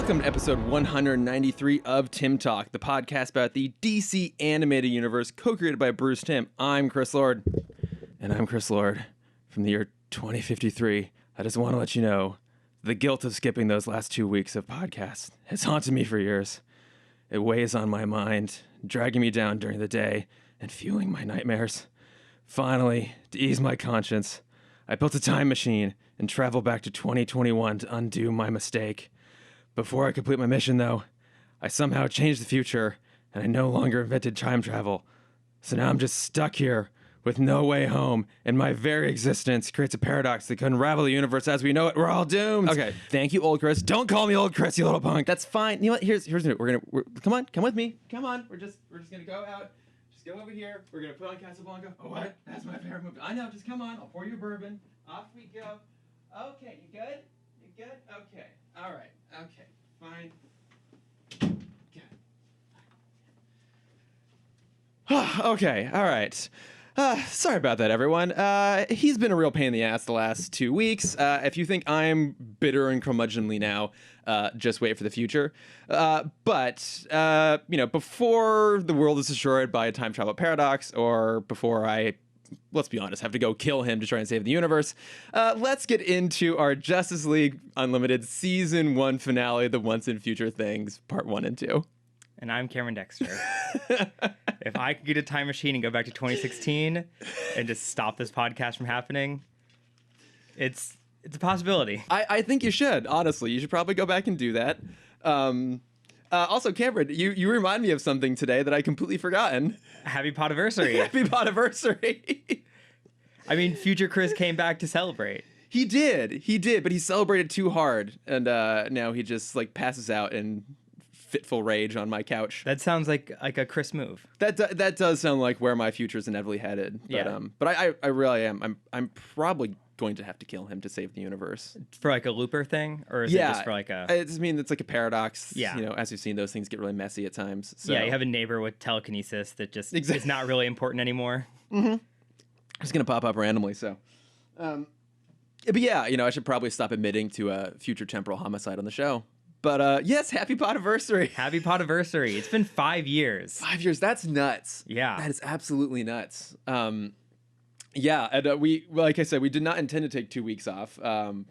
Welcome to episode 193 of Timm Talk, the podcast about the DC animated universe co-created by Bruce Timm. I'm Chris Lord. And I'm Chris Lord from the year 2053. I just want to let you know, the guilt of skipping those last 2 weeks of podcasts has haunted me for years. It weighs on my mind, dragging me down during the day and fueling my nightmares. Finally, to ease my conscience, I built a time machine and traveled back to 2021 to undo my mistake. Before I complete my mission, though, I somehow changed the future, and I no longer invented time travel. So now I'm just stuck here with no way home, and my very existence creates a paradox that can unravel the universe as we know it. We're all doomed. Okay, thank you, old Chris. Don't call me old Chris, you little punk. That's fine. You know what? Here's we're come with me. Come on. We're just gonna go out. Just go over here. We're gonna put on Casablanca. Oh, what? That's my favorite movie. I know. Just come on. I'll pour you a bourbon. Off we go. Okay, you good? You good? Okay. All right. Okay. Fine. Good. Okay. All right. Sorry about that, everyone. He's been a real pain in the ass the last 2 weeks. If you think I'm bitter and curmudgeonly now, just wait for the future. But before the world is destroyed by a time travel paradox, or before I, let's be honest, have to go kill him to try and save the universe, let's get into our Justice League Unlimited Season 1 finale, The Once and Future Things, Part 1 and 2. And I'm Cameron Dexter. If I could get a time machine and go back to 2016 and just stop this podcast from happening, it's a possibility. I think you should, honestly. You should probably go back and do that. Also, Cameron, you remind me of something today that I completely forgotten. Happy Potiversary. Happy Potiversary. I mean, future Chris came back to celebrate. He did, but he celebrated too hard, and now he just passes out in fitful rage on my couch. That sounds like a Chris move. That does sound like where my future is inevitably headed. But, yeah. But I really am. I'm probably going to have to kill him to save the universe. For a looper thing, or is it just for a? It's like a paradox. Yeah. As we've seen, those things get really messy at times. So. Yeah, you have a neighbor with telekinesis that just is not really important anymore. Mm-hmm. It's gonna pop up randomly. So. But yeah, I should probably stop admitting to a future temporal homicide on the show. But yes, happy Potiversary. Happy Potiversary. It's been 5 years. 5 years. That's nuts. Yeah. That is absolutely nuts. Yeah, and we, like I said, we did not intend to take 2 weeks off. I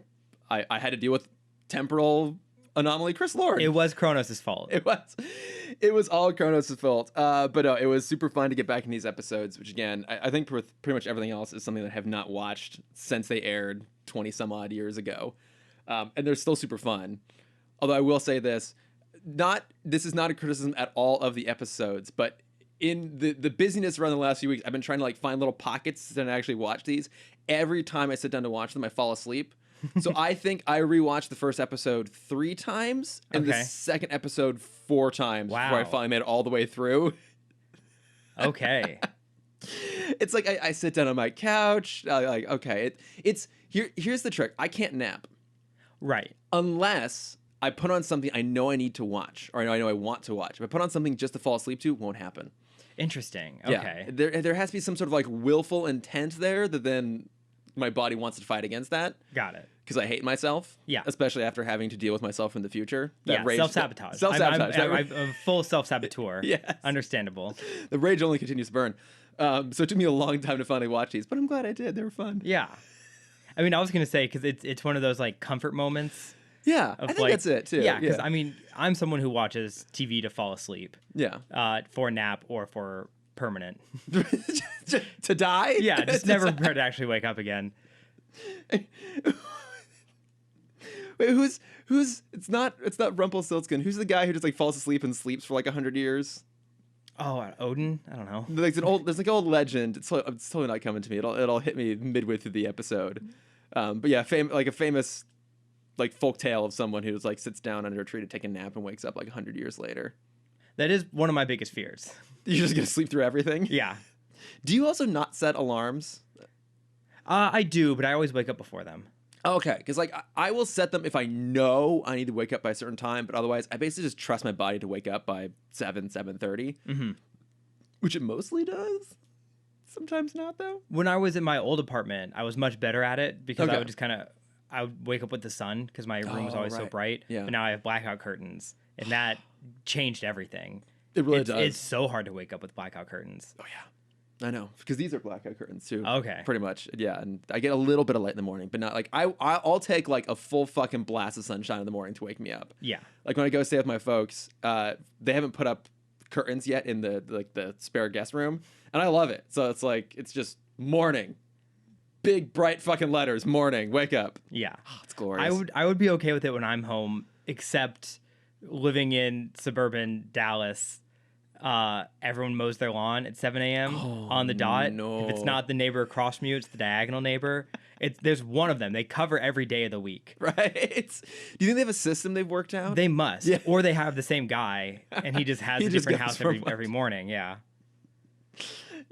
had to deal with temporal anomaly Chris Lord. It was Chronos' fault. It was all Chronos' fault. But no, it was super fun to get back in these episodes, which again, I think with pretty much everything else is something that I have not watched since they aired 20 some odd years ago. And they're still super fun. Although I will say this is not a criticism at all of the episodes, but in the busyness around the last few weeks, I've been trying to find little pockets to actually watch these. Every time I sit down to watch them, I fall asleep. So I think I rewatched the first episode 3 times and the second episode 4 times before I finally made it all the way through. Okay. It's like I sit down on my couch. Here's the trick. I can't nap. Right. Unless I put on something I know I need to watch, or I know I want to watch. If I put on something just to fall asleep to, it won't happen. Interesting. Okay. Yeah. There has to be some sort of willful intent there that then my body wants to fight against that. Got it. Because I hate myself. Yeah. Especially after having to deal with myself in the future. Self-sabotage. Self-sabotage. I'm a full self-saboteur. Yes. Understandable. The rage only continues to burn. So it took me a long time to finally watch these, but I'm glad I did. They were fun. Yeah. I mean, I was going to say, because it's one of those comfort moments. Yeah, I think that's it, too. Yeah, because, I mean, I'm someone who watches TV to fall asleep. Yeah. For a nap or for permanent. To die? Yeah, just never prepared to actually wake up again. Wait, who's it's not Rumpelstiltskin. Who's the guy who just falls asleep and sleeps for 100 years? Oh, Odin? I don't know. There's an old legend. It's totally not coming to me. It'll hit me midway through the episode. But yeah, a famous folk tale of someone who sits down under a tree to take a nap and wakes up 100 years later. That is one of my biggest fears. You're just gonna sleep through everything? Yeah. Do you also not set alarms? I do, but I always wake up before them. Okay, because I will set them if I know I need to wake up by a certain time, but otherwise I basically just trust my body to wake up by 7:30, which it mostly does. Sometimes not, though. When I was in my old apartment, I was much better at it because I would just I would wake up with the sun because my room was always so right. bright. Yeah. But now I have blackout curtains, and that changed everything. It really It's does. so hard to wake up with blackout curtains. Oh yeah, I know, because these are blackout curtains too. Okay. Pretty much, yeah. And I get a little bit of light in the morning, but not like I'll take like a full fucking blast of sunshine in the morning to wake me up. Yeah. Like when I go stay with my folks, they haven't put up curtains yet in the spare guest room, and I love it. So it's like it's just morning, big bright fucking letters, morning, wake up. Yeah. Oh, it's glorious. I would be okay with it when I'm home, except living in suburban Dallas. Everyone mows their lawn at 7 a.m. on the dot. no. If it's not the neighbor across from you, it's the diagonal neighbor. There's one of them. They cover every day of the week. Right? Do you think they have a system they've worked out? They must. Yeah. Or they have the same guy, and he just has He a just different goes house from every morning. Yeah.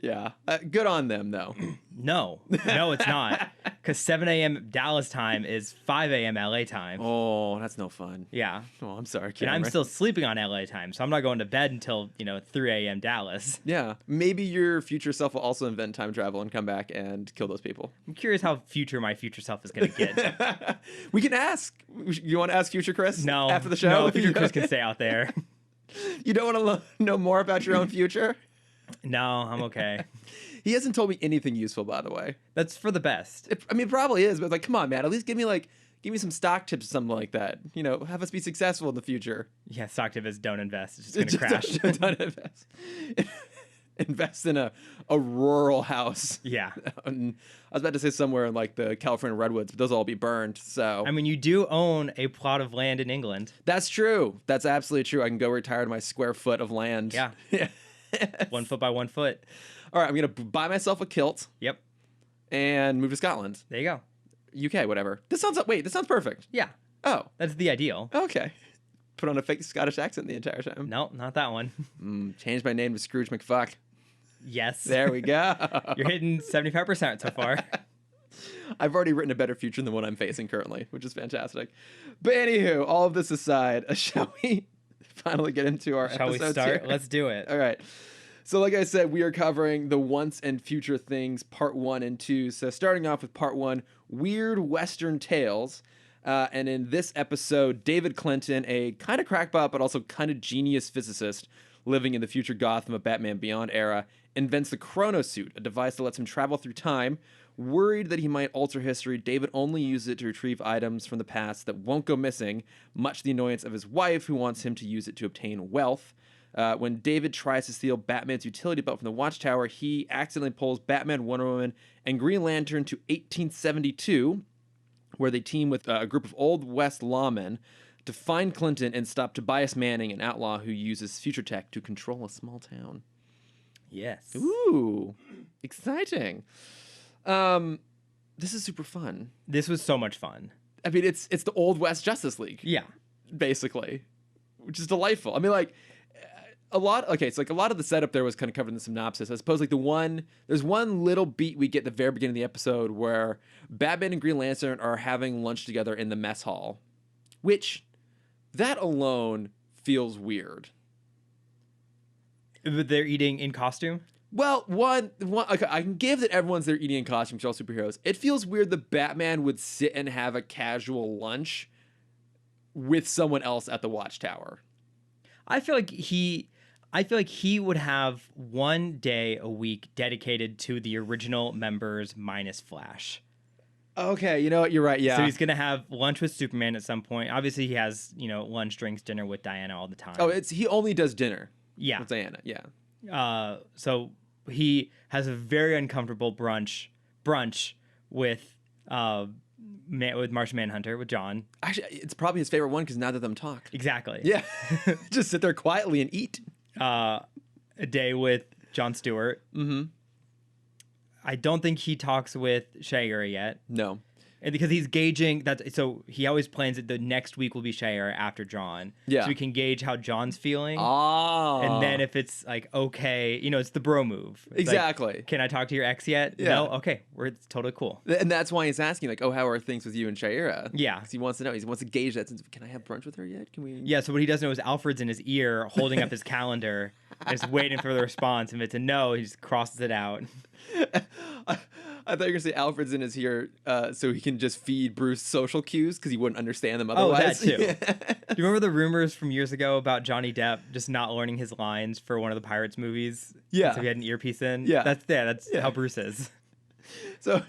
Yeah. Good on them, though. No, it's not. Because 7 a.m. Dallas time is 5 a.m. LA time. Oh, that's no fun. Yeah. Oh, I'm sorry, And Cameron. I'm still sleeping on LA time, so I'm not going to bed until, 3 a.m. Dallas. Yeah. Maybe your future self will also invent time travel and come back and kill those people. I'm curious how my future self is going to get. We can ask. You want to ask future Chris? No. After the show? No, future Chris can stay out there. You don't want to know more about your own future? No, I'm okay. He hasn't told me anything useful, by the way. That's for the best. It probably is, but like, come on, man. At least give me some stock tips or something like that. Have us be successful in the future. Yeah, stock tip is don't invest. It's just going to crash. Don't invest. Invest in a rural house. Yeah. And I was about to say somewhere in like the California redwoods, but those will all be burned. So I mean, you do own a plot of land in England. that's true. That's absolutely true. I can go retire to my square foot of land. Yeah. 1 foot by 1 foot. All right, I'm gonna buy myself a kilt Yep. and move to Scotland, There you go. UK, whatever. This sounds perfect. Yeah. Oh, That's the ideal. okay. Put on a fake Scottish accent the entire time. No, not that one. Change my name to Scrooge McFuck. Yes. There we go. You're hitting 75% so far. I've already written a better future than what I'm facing currently, which is fantastic. But anywho, all of this aside, shall we finally get into our Shall we episodes start? here? Let's do it. All right. So like I said, we are covering the once and future things, part 1 and 2. So starting off with part 1, Weird Western Tales. And in this episode, David Clinton, a kind of crackpot but also kind of genius physicist living in the future Gotham of Batman Beyond era, invents the Chronos suit, a device that lets him travel through time. Worried that he might alter history, David only uses it to retrieve items from the past that won't go missing, much to the annoyance of his wife, who wants him to use it to obtain wealth. When David tries to steal Batman's utility belt from the Watchtower, he accidentally pulls Batman, Wonder Woman, and Green Lantern to 1872, where they team with a group of Old West lawmen to find Clinton and stop Tobias Manning, an outlaw who uses future tech to control a small town. Yes. Ooh, exciting. This is super fun. This was so much fun. I mean, it's the Old West Justice League, Yeah. basically, which is delightful. I mean, like, a lot of the setup there was kind of covered in the synopsis. I suppose, like, there's one little beat we get at the very beginning of the episode where Batman and Green Lantern are having lunch together in the mess hall, which, that alone feels weird. But they're eating in costume? Well, one, okay, I can give that everyone's there eating in costumes, all superheroes. It feels weird that Batman would sit and have a casual lunch with someone else at the Watchtower. I feel like he would have one day a week dedicated to the original members minus Flash. Okay, you know what? You're right. Yeah. So he's going to have lunch with Superman at some point. Obviously, he has, lunch, drinks, dinner with Diana all the time. Oh, he only does dinner yeah. with Diana. Yeah. So he has a very uncomfortable brunch with with Martian Manhunter, with John. Actually, it's probably his favorite one because neither of them talk. Exactly. Yeah. Just sit there quietly and eat. A day with Jon Stewart. Mm-hmm. I don't think he talks with Shayera yet. No. And because he's gauging that, so he always plans that the next week will be Shayera after John. Yeah. So we can gauge how John's feeling. Ah. And then if it's like, okay, it's the bro move. It's exactly. like, can I talk to your ex yet? Yeah. No? Okay. It's totally cool. And that's why he's asking, like, oh, how are things with you and Shayera? Yeah. Because he wants to know. He wants to gauge that. Can I have brunch with her yet? Can we? Yeah. So what he doesn't know is Alfred's in his ear holding up his calendar, just waiting for the response. If it's a no, he just crosses it out. I thought you were gonna say Alfred's in his here so he can just feed Bruce social cues because he wouldn't understand them Oh, otherwise. that too. Do you remember the rumors from years ago about Johnny Depp just not learning his lines for one of the Pirates movies? Yeah. So he had an earpiece in? Yeah. That's how Bruce is. So,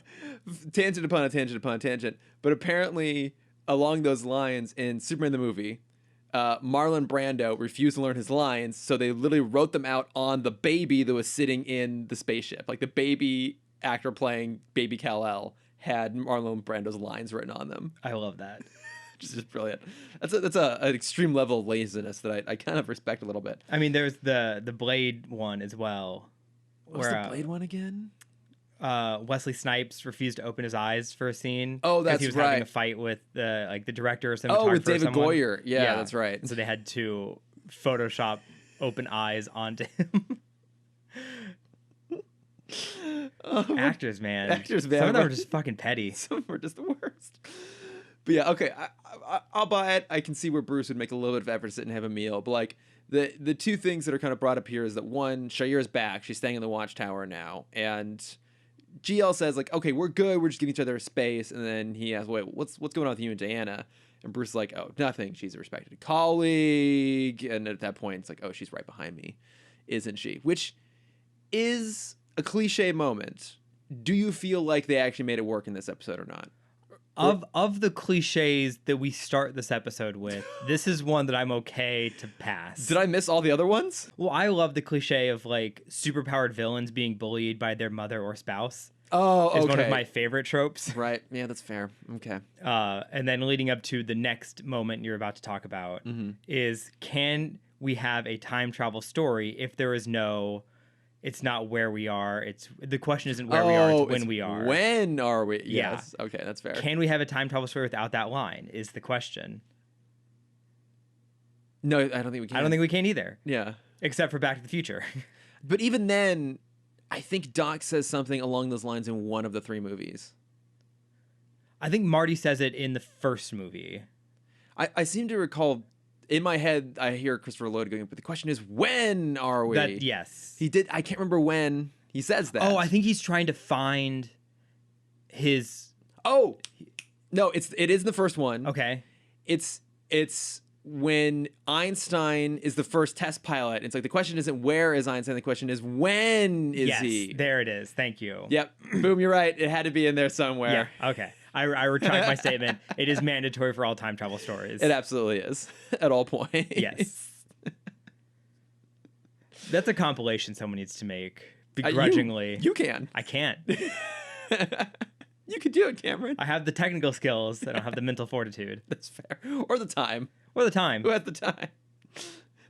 tangent upon a tangent upon a tangent. But apparently, along those lines, in Superman the movie, Marlon Brando refused to learn his lines, so they literally wrote them out on the baby that was sitting in the spaceship. Like the baby actor playing Baby Kal-El had Marlon Brando's lines written on them. I love that. Which is just brilliant. That's an extreme level of laziness that I kind of respect a little bit. I mean, there's the Blade one as well. What's the Blade one again? Wesley Snipes refused to open his eyes for a scene. Oh, that's he was right. having a fight with the director or cinematographer. Oh, with David someone. Goyer. Yeah, that's right. And so they had to Photoshop open eyes onto him. Actors, man. Actors, man. Some of them are just fucking petty. Some of them are just the worst. But yeah, okay, I'll buy it. I can see where Bruce would make a little bit of effort to sit and have a meal. But like the two things that are kind of brought up here is that one, Shayera's back. She's staying in the Watchtower now, and GL says like, okay, we're good. We're just giving each other space. And then he asks, wait, what's going on with you and Diana? And Bruce is like, oh, nothing. She's a respected colleague. And at that point, it's like, oh, she's right behind me, isn't she? Which is a cliche moment. Do you feel like they actually made it work in this episode or not? Of the cliches that we start this episode with, this is one that I'm okay to pass. Did I miss all the other ones? Well, I love the cliche of like superpowered villains being bullied by their mother or spouse. Oh, okay. It's one of my favorite tropes. Right. Yeah, that's fair. Okay. And then leading up to the next moment you're about to talk about is, can we have a time travel story if there is no... It's not where we are. The question isn't where we are, it's when we are. When are we? Yeah. Yes. Okay, that's fair. Can we have a time travel story without that line is the question. No, I don't think we can. I don't think we can either. Yeah. Except for Back to the Future. But even then, I think Doc says something along those lines in one of the three movies. I think Marty says it in the first movie. I seem to recall... In my head, I hear Christopher Lloyd going, but the question is, when are we? Yes. He did. I can't remember when he says that. Oh, I think he's trying to find his... Oh! No, it is the first one. Okay. It's when Einstein is the first test pilot. It's like, the question isn't where is Einstein, the question is when is he? Yes, there it is. Thank you. Yep. Boom, you're right. It had to be in there somewhere. Yeah, okay. I retract my statement. It is mandatory for all time travel stories. It absolutely is. At all points. Yes. That's a compilation someone needs to make. Begrudgingly. You can. I can't. You could do it, Cameron. I have the technical skills. I don't have the mental fortitude. That's fair. Or the time. Or the time. Who has the time?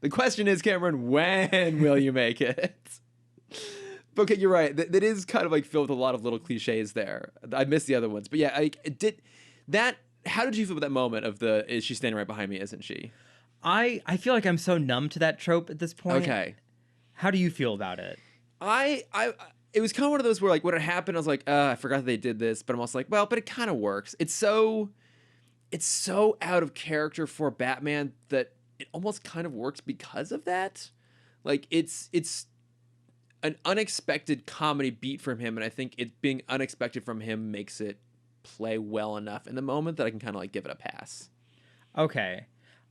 The question is, Cameron, when will you make it? Okay, you're right. That is kind of like filled with a lot of little cliches there. I missed the other ones. But yeah, how did you feel about that moment of is she standing right behind me, isn't she? I feel like I'm so numb to that trope at this point. Okay. How do you feel about it? It was kind of one of those where, like, when it happened, I was like, I forgot that they did this, but I'm also like, well, but it kind of works. It's so out of character for Batman that it almost kind of works because of that. Like, it's an unexpected comedy beat from him, and I think it being unexpected from him makes it play well enough in the moment that I can kind of like give it a pass. Okay.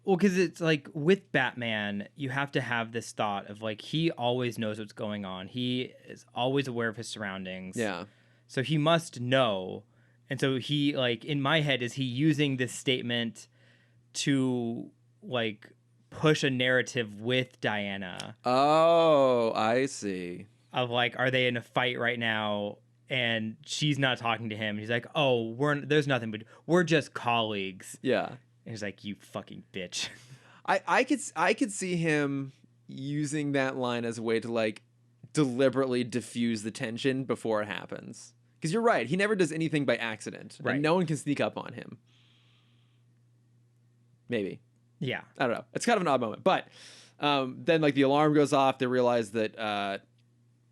Well, because it's like with Batman, you have to have this thought of like, he always knows what's going on. He is always aware of his surroundings. Yeah. So he must know. And so he, like, in my head, is he using this statement to like push a narrative with Diana? Oh, I see. Of like, are they in a fight right now? And she's not talking to him. He's like, oh, there's nothing, but we're just colleagues. Yeah. And he's like, you fucking bitch. I could see him using that line as a way to like deliberately diffuse the tension before it happens. Because you're right, he never does anything by accident. Right. And no one can sneak up on him. Maybe. Yeah. I don't know. It's kind of an odd moment. But then like the alarm goes off. They realize that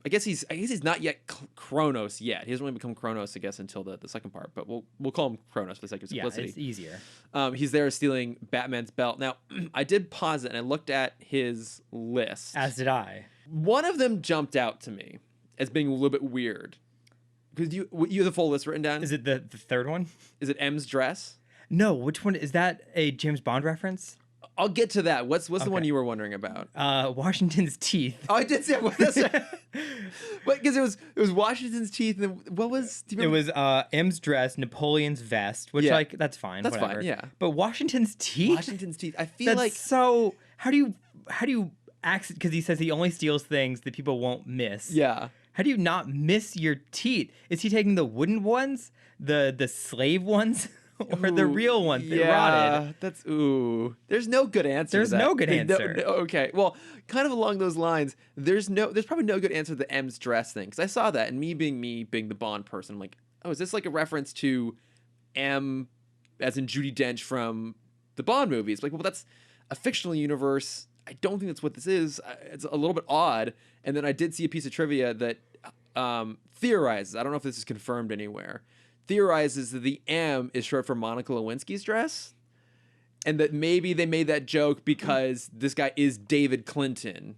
I guess he's not yet Chronos yet. He doesn't really become Chronos, I guess, until the second part. But we'll call him Chronos for the sake of simplicity. Yeah, it's easier. He's there stealing Batman's belt. Now, I did pause it and I looked at his list. As did I. One of them jumped out to me as being a little bit weird. because you have the full list written down. Is it the third one? Is it M's dress? No, which one is that? A James Bond reference? I'll get to that. What's the one you were wondering about? Washington's teeth. Oh, I did say it. But because it was Washington's teeth, and then what was? Do you remember? It was M's dress, Napoleon's vest, which like that's fine. That's whatever. fine. Yeah. But Washington's teeth. Washington's teeth. I feel That's like so. How do you because he says he only steals things that people won't miss. Yeah. How do you not miss your teeth? Is he taking the wooden ones, the slave ones, or the real ones that rotted? That's There's no good answer. There's to that. no good answer. Okay. Well, kind of along those lines, there's probably no good answer to the M's dress thing, because I saw that, and me being the Bond person, I'm like, oh, is this like a reference to M, as in Judi Dench from the Bond movies? Like, well, that's a fictional universe. I don't think that's what this is. It's a little bit odd. And then I did see a piece of trivia that theorizes, I don't know if this is confirmed anywhere, theorizes that the M is short for Monica Lewinsky's dress, and that maybe they made that joke because this guy is David Clinton.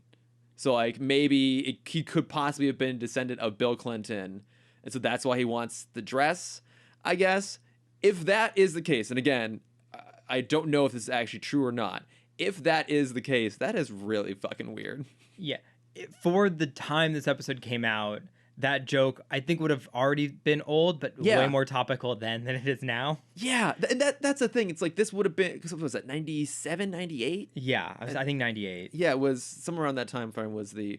So like maybe he could possibly have been a descendant of Bill Clinton, and so that's why he wants the dress, I guess. If that is the case, and again, I don't know if this is actually true or not. If that is the case, that is really fucking weird. Yeah. For the time this episode came out, that joke I think would have already been old, but way more topical then than it is now. Yeah, and that's the thing. It's like this would have been, because what was that, 97, 98? Yeah, I think 98. Yeah, it was somewhere around that time frame was the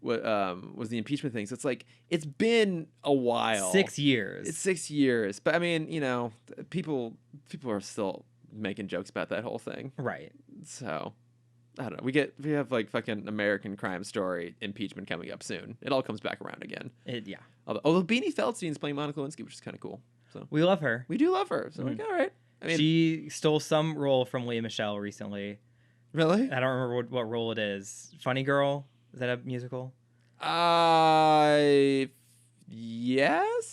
impeachment thing. So it's like it's been a while. 6 years. It's 6 years, but I mean, people are still making jokes about that whole thing, right? So I don't know. We have like fucking American Crime Story impeachment coming up soon. It all comes back around again. Yeah. Although Beanie Feldstein's playing Monica Lewinsky, which is kind of cool. So we love her. We do love her. So like, all right. I mean, she stole some role from Lea Michele recently. Really? I don't remember what role it is. Funny Girl? Is that a musical? Yes.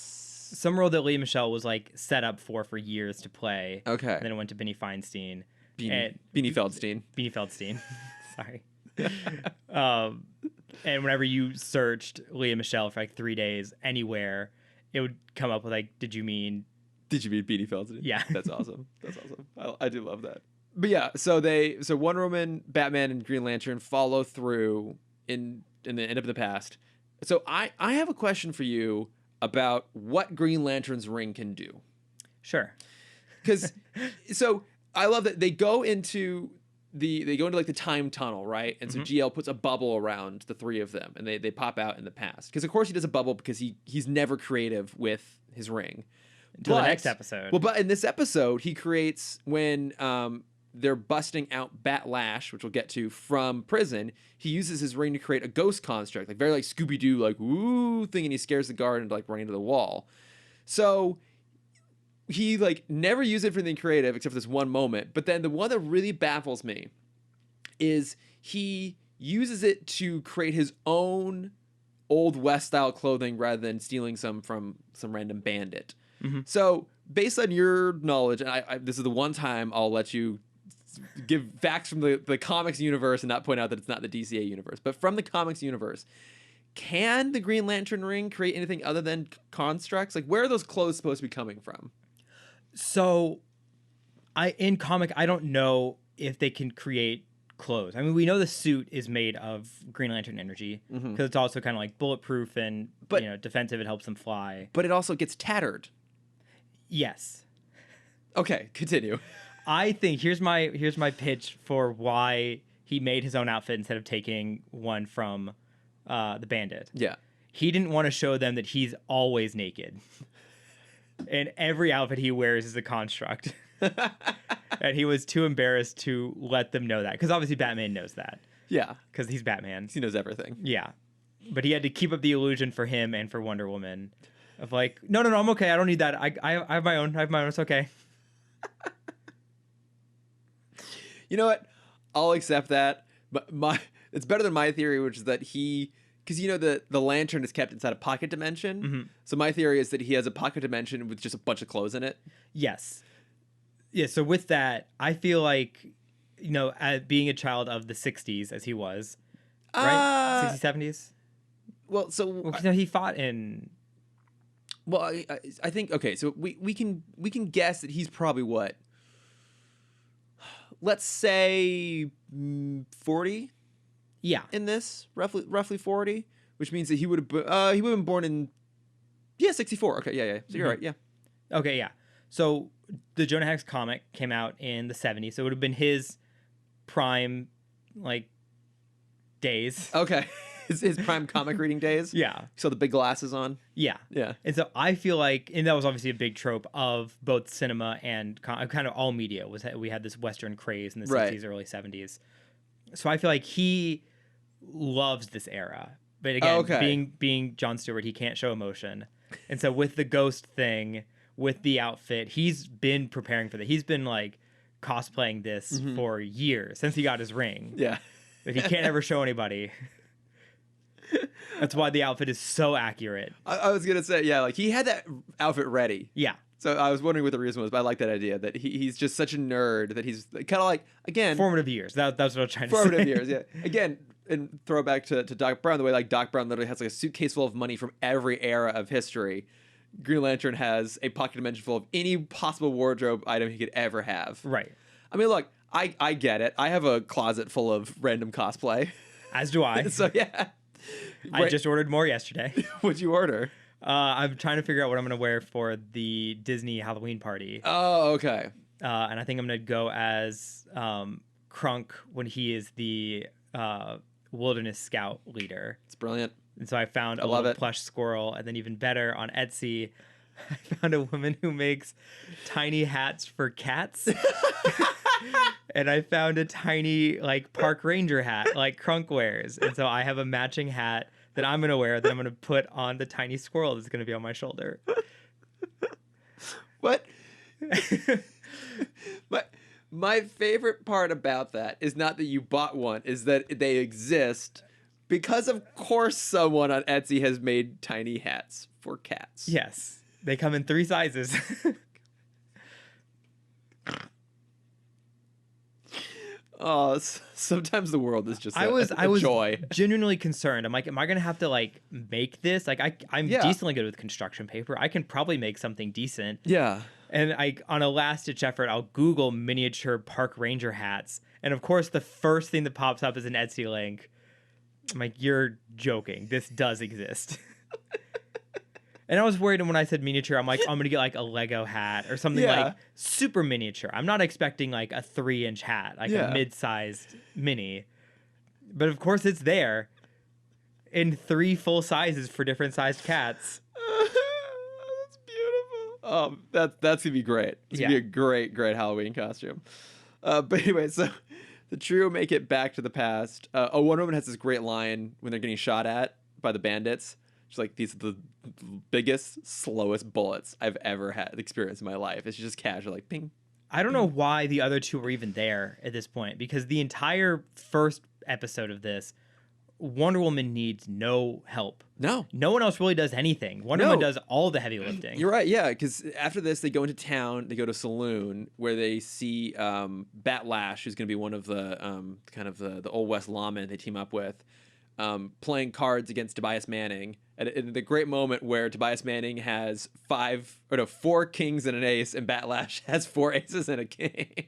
Some role that Lea Michele was like set up for years to play. Okay. And then it went to Beanie Feldstein. Beanie Feldstein. Beanie Feldstein. Sorry. And whenever you searched Lea Michele for like 3 days anywhere, it would come up with like, did you mean Beanie Feldstein? Yeah. That's awesome. That's awesome. I do love that. But yeah, so Wonder Woman, Batman, and Green Lantern follow through in the end of the past. So I have a question for you about what Green Lantern's ring can do. Sure. Because so I love that they go into like the time tunnel, right? And so GL puts a bubble around the three of them, and they pop out in the past. Because of course he does a bubble because he's never creative with his ring. Until the next episode. Well, but in this episode, he creates when they're busting out Bat Lash, which we'll get to, from prison. He uses his ring to create a ghost construct, like very like Scooby-Doo, like woo thing, and he scares the guard into like running to the wall. So he like never used it for anything creative except for this one moment. But then the one that really baffles me is he uses it to create his own Old West style clothing rather than stealing some from some random bandit. So based on your knowledge, and this is the one time I'll let you give facts from the comics universe and not point out that it's not the DCA universe, but from the comics universe, can the Green Lantern ring create anything other than constructs? Like, where are those clothes supposed to be coming from? So in comic, I don't know if they can create clothes. I mean, we know the suit is made of Green Lantern energy because it's also kind of like bulletproof and defensive. It helps them fly. But it also gets tattered. Yes. Okay, continue. I think here's my pitch for why he made his own outfit instead of taking one from the bandit. Yeah. He didn't want to show them that he's always naked. And every outfit he wears is a construct. And he was too embarrassed to let them know that. Because obviously Batman knows that. Yeah. Because he's Batman. He knows everything. Yeah. But he had to keep up the illusion for him and for Wonder Woman. Of like, no, I'm okay. I don't need that. I have my own. It's okay. You know what? I'll accept that. But it's better than my theory, which is that because the lantern is kept inside a pocket dimension. So my theory is that he has a pocket dimension with just a bunch of clothes in it. Yes. Yeah. So with that, I feel like, being a child of the 60s as he was, right? 60s, 70s. Well, so he fought in. Well, I think okay. So we can guess that he's probably what. Let's say 40 Yeah. in this, roughly 40, which means that he would have been born in 64. Okay, yeah. So you're right, yeah. Okay, yeah. So the Jonah Hex comic came out in the 70s, so it would have been his prime, like, days. Okay, his prime comic reading days. Yeah. So the big glasses on. Yeah. Yeah. And so I feel like, and that was obviously a big trope of both cinema and kind of all media, was that we had this Western craze in the 60s, early 70s. So I feel like he loves this era. But again, being Jon Stewart, he can't show emotion. And so with the ghost thing, with the outfit, he's been preparing for that. He's been like cosplaying this for years, since he got his ring. Yeah. But he can't ever show anybody. That's why the outfit is so accurate. I was gonna say, yeah, like he had that outfit ready. Yeah. So I was wondering what the reason was, but I like that idea that he's just such a nerd that he's kind of like, again, formative years. That's what I'm trying to say. Formative years, yeah. Again, and throwback to Doc Brown, the way like Doc Brown literally has like a suitcase full of money from every era of history. Green Lantern has a pocket dimension full of any possible wardrobe item he could ever have. Right. I mean, look, I get it. I have a closet full of random cosplay. As do I. So yeah. I just ordered more yesterday. What'd you order? I'm trying to figure out what I'm going to wear for the Disney Halloween party. Oh, okay. And I think I'm going to go as Krunk when he is the wilderness scout leader. It's brilliant. And so I found a little plush squirrel, and then even better, on Etsy, I found a woman who makes tiny hats for cats. And I found a tiny like park ranger hat like Krunk wears. And so I have a matching hat that I'm going to wear that I'm going to put on the tiny squirrel that's going to be on my shoulder. What? My favorite part about that is not that you bought one, is that they exist because of course someone on Etsy has made tiny hats for cats. Yes. They come in 3 sizes. Oh, sometimes the world is just I was joy. Genuinely concerned. I'm like, am I gonna have to like make this? Like, I'm decently good with construction paper. I can probably make something decent. Yeah. And on a last ditch effort, I'll Google miniature park ranger hats, and of course, the first thing that pops up is an Etsy link. I'm like, you're joking. This does exist. And I was worried when I said miniature, I'm like, I'm going to get like a Lego hat or something like super miniature. I'm not expecting like a 3-inch hat, like a mid-sized mini. But of course it's there in 3 full sizes for different sized cats. That's beautiful. That's going to be great. It's going to be a great Halloween costume. But anyway, so the trio make it back to the past. One woman has this great line when they're getting shot at by the bandits. She's like, these are the biggest, slowest bullets I've ever had experienced in my life. It's just casual, like, ping. I don't know why the other 2 were even there at this point, because the entire first episode of this, Wonder Woman needs no help. No. No one else really does anything. Wonder Woman does all the heavy lifting. You're right, yeah, because after this, they go into town, they go to a saloon where they see Bat-Lash, who's going to be one of the kind of the Old West lawmen they team up with, playing cards against Tobias Manning. And in the great moment where Tobias Manning has 4 kings and an ace, and Bat-Lash has 4 aces and a king.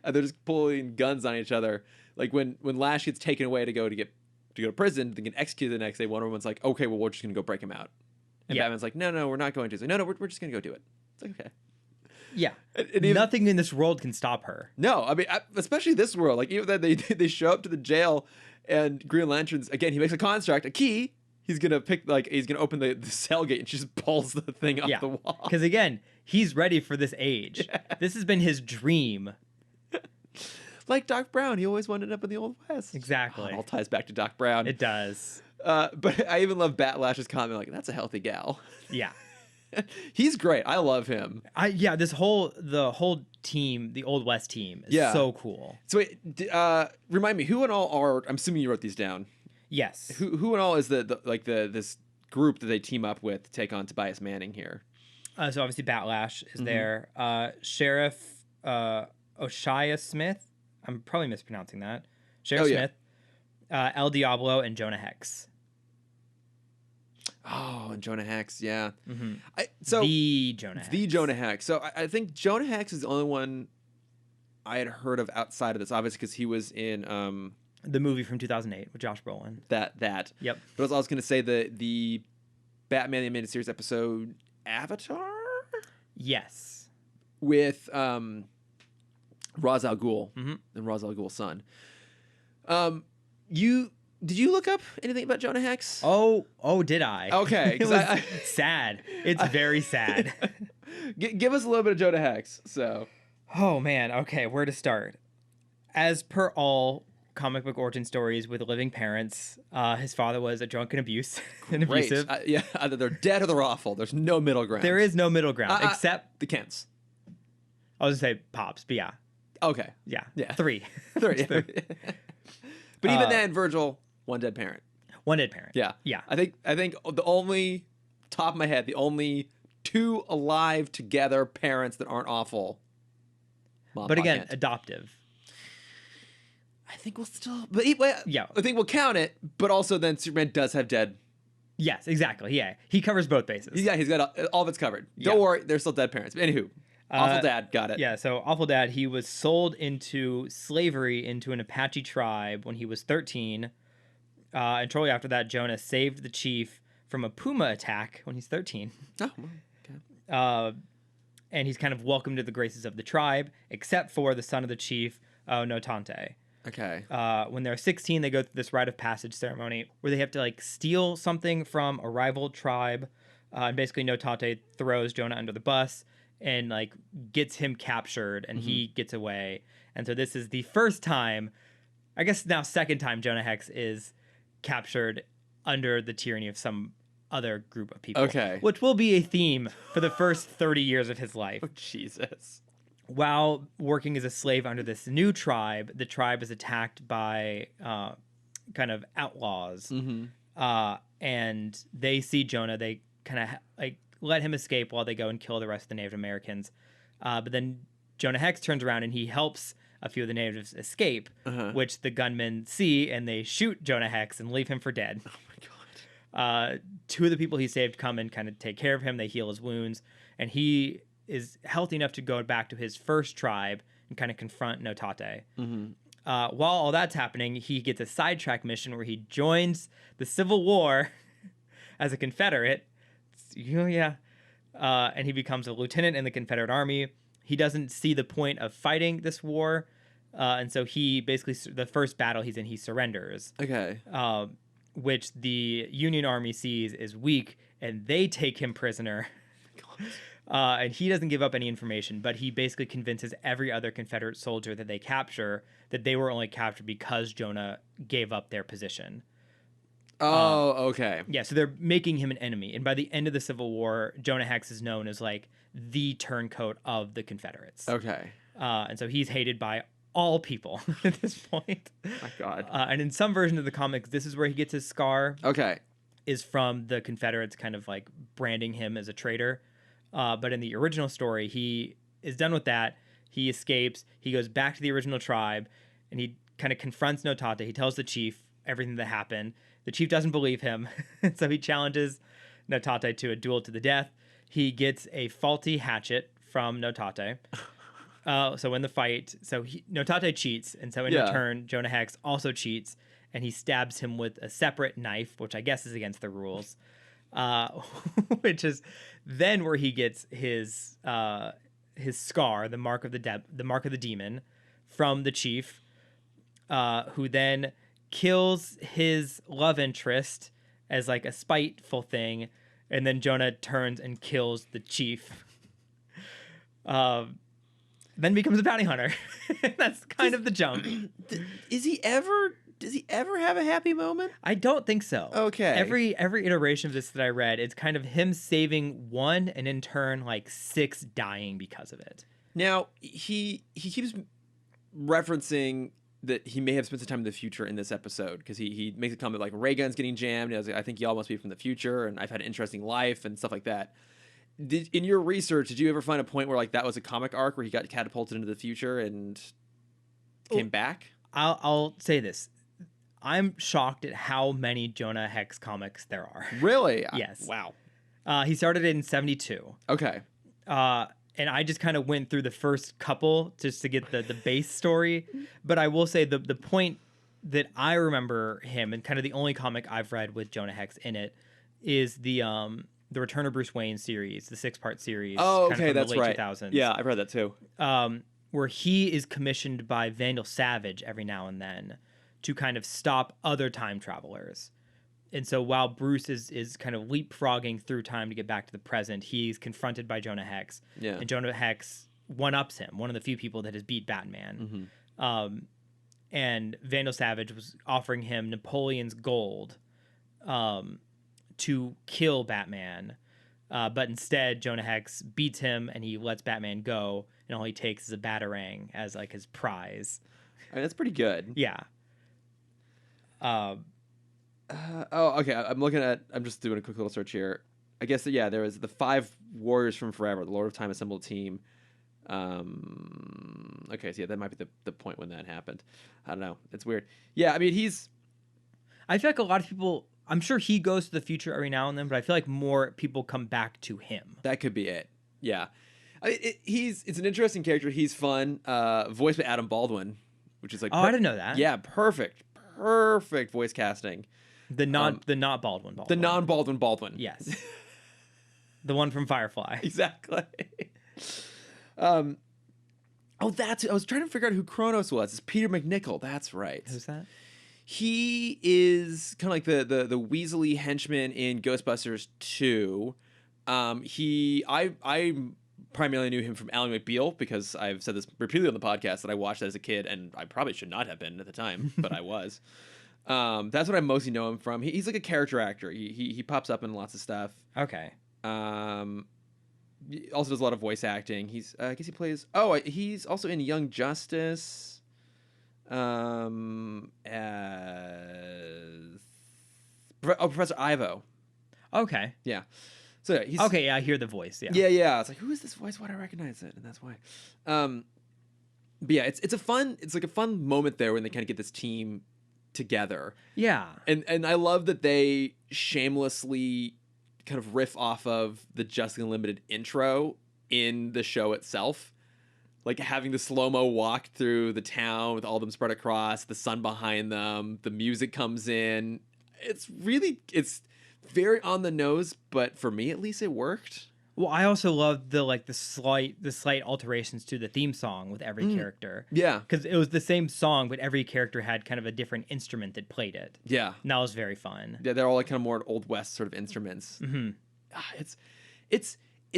And they're just pulling guns on each other. Like when Lash gets taken away to go to prison, they get executed the next day. Wonder Woman's like, okay, well, we're just gonna go break him out. And Batman's like, no, we're not going to. He's like, no, we're just gonna go do it. It's like, okay. Yeah. Nothing in this world can stop her. No, I mean, especially this world. Like, even then they show up to the jail, and Green Lantern's, again, he makes a construct, a key. He's going to open the cell gate, and she just pulls the thing off the wall. Because, again, he's ready for this age. Yeah. This has been his dream. Like Doc Brown, he always wanted up in the Old West. Exactly. It all ties back to Doc Brown. It does. But I even love Bat-Lash's comment, like, that's a healthy gal. Yeah. He's great. I love him. The whole team, the Old West team, is so cool. So wait, remind me, who and all are? I'm assuming you wrote these down. Yes. Who and all is this group that they team up with to take on Tobias Manning here? So obviously Bat-Lash is there. Sheriff Oshia Smith. I'm probably mispronouncing that. Sheriff Smith, El Diablo, and Jonah Hex. Oh, and Jonah Hex, yeah. Mm-hmm. The Jonah Hex. The Jonah Hex. So I think Jonah Hex is the only one I had heard of outside of this, obviously, because he was in the movie from 2008 with Josh Brolin. That. Yep. But I was going to say the Batman the Animated Series episode Avatar? Yes. With Ra's al Ghul Mm-hmm. and Ra's al Ghul's son. Did you look up anything about Jonah Hex? Oh, did I? Okay. It was sad. It's very sad. Give us a little bit of Jonah Hex. So. Oh, man. Okay, where to start? As per all comic book origin stories with living parents, his father was a drunk and abusive. Yeah, either they're dead or they're awful. There's no middle ground. There is no middle ground, except... the Kents. I was going to say Pops, but yeah. Okay. Yeah. Yeah. Three. But even then, Virgil, one dead parent. One dead parent. Yeah. Yeah. I think the only, top of my head, the only two alive together parents that aren't awful. But again, adoptive. I think we'll still... But yeah. I think we'll count it, but also then Superman does have dead... Yes, exactly. Yeah. He covers both bases. Yeah, he's got all of it's covered. Don't worry, they're still dead parents. But anywho, Awful Dad, got it. Yeah, so Awful Dad, he was sold into slavery into an Apache tribe when he was 13. And shortly after that, Jonah saved the chief from a puma attack when he's 13. Oh, okay. And he's kind of welcomed to the graces of the tribe, except for the son of the chief, Notante. Okay. When they're 16, they go through this rite of passage ceremony where they have to like steal something from a rival tribe. And basically Notante throws Jonah under the bus and like gets him captured and he gets away. And so this is the first time, I guess now second time Jonah Hex is captured under the tyranny of some other group of people. Okay. Which will be a theme for the first 30 years of his life. Oh, Jesus. While working as a slave under this new tribe, the tribe is attacked by kind of outlaws. And they see Jonah. They kind of like let him escape while they go and kill the rest of the Native Americans. But then Jonah Hex turns around and he helps a few of the natives escape, which the gunmen see, and they shoot Jonah Hex and leave him for dead. Oh, my God. Two of the people he saved come and kind of take care of him. They heal his wounds. And he is healthy enough to go back to his first tribe and kind of confront Notate. While all that's happening, he gets a sidetrack mission where he joins the Civil War as a Confederate. And he becomes a lieutenant in the Confederate Army. He doesn't see the point of fighting this war. And so he basically, the first battle he's in, he surrenders. Okay. Which the Union Army sees is weak, and they take him prisoner. And he doesn't give up any information, but he basically convinces every other Confederate soldier that they capture that they were only captured because Jonah gave up their position. Oh, okay. Yeah, so they're making him an enemy. And by the end of the Civil War, Jonah Hex is known as like the turncoat of the Confederates. Okay. And so he's hated by all people at this point. My God. And in some version of the comics, this is where he gets his scar. Okay. Is from the Confederates kind of like branding him as a traitor. But in the original story, he is done with that. He escapes. He goes back to the original tribe, and he kind of confronts Notate. He tells the chief everything that happened. The chief doesn't believe him, so he challenges Notate to a duel to the death. He gets a faulty hatchet from Notate. So in the fight, Notate cheats, and so in return, Jonah Hex also cheats, and he stabs him with a separate knife, which I guess is against the rules. Which is then where he gets his scar, the mark of the demon, from the chief, who then kills his love interest as like a spiteful thing, and then Jonah turns and kills the chief. Then becomes a bounty hunter. That's kind of the jump. Does he ever have a happy moment? I don't think so. Okay. Every iteration of this that I read, it's kind of him saving one and in turn like 6 dying because of it. Now, he keeps referencing that he may have spent some time in the future in this episode, because he makes a comment like ray guns getting jammed. I think y'all must be from the future, and I've had an interesting life and stuff like that. In your research, did you ever find a point where like that was a comic arc where he got catapulted into the future and came back? I'll say this. I'm shocked at how many Jonah Hex comics there are. Really? Yes. Wow. He started in 72. Okay. And I just kind of went through the first couple just to get the base story. But I will say the point that I remember him, and kind of the only comic I've read with Jonah Hex in it, is the Return of Bruce Wayne series, the 6-part series. Oh, okay, kind of from that's the late right. 2000s. Yeah, I've read that too. Where he is commissioned by Vandal Savage every now and then to kind of stop other time travelers. And so while Bruce is kind of leapfrogging through time to get back to the present, he's confronted by Jonah Hex. Yeah. And Jonah Hex one-ups him, one of the few people that has beat Batman. And Vandal Savage was offering him Napoleon's gold to kill Batman. But instead, Jonah Hex beats him and he lets Batman go. And all he takes is a Batarang as like his prize. I mean, that's pretty good. Yeah. Okay. I'm just doing a quick little search here. I guess that, yeah, there was the 5 Warriors from Forever, the Lord of Time assembled team. Okay, so yeah, that might be the point when that happened. I don't know. It's weird. Yeah, I mean, I feel like a lot of people, I'm sure he goes to the future every now and then, but I feel like more people come back to him. That could be it. Yeah. It's an interesting character. He's fun. Voiced by Adam Baldwin, which is like... I didn't know that. Yeah, perfect voice casting. The not Baldwin. The non-Baldwin Baldwin. Yes. The one from Firefly. Exactly. I was trying to figure out who Chronos was. It's Peter McNichol. That's right. Who's that? He is kind of like the Weasley henchman in Ghostbusters 2. I primarily knew him from Ally McBeal because I've said this repeatedly on the podcast that I watched that as a kid, and I probably should not have been at the time, but I was. That's what I mostly know him from. He's like a character actor. He pops up in lots of stuff. Okay. He also does a lot of voice acting. I guess he plays. Oh, he's also in Young Justice. As Professor Ivo. Okay. Yeah. So yeah, he's okay. Yeah, I hear the voice. Yeah. Yeah. It's like, who is this voice? Why do I recognize it? And that's why. But yeah, it's like a fun moment there when they kind of get this team together. Yeah. And I love that they shamelessly kind of riff off of the Justice Unlimited intro in the show itself. Like having the slow-mo walk through the town with all of them spread across, the sun behind them, the music comes in. It's very on the nose, but for me at least it worked. Well, I also love the slight alterations to the theme song with every character. Yeah. Because it was the same song, but every character had kind of a different instrument that played it. Yeah. And that was very fun. Yeah, they're all like kind of more Old West sort of instruments. Mm-hmm. It's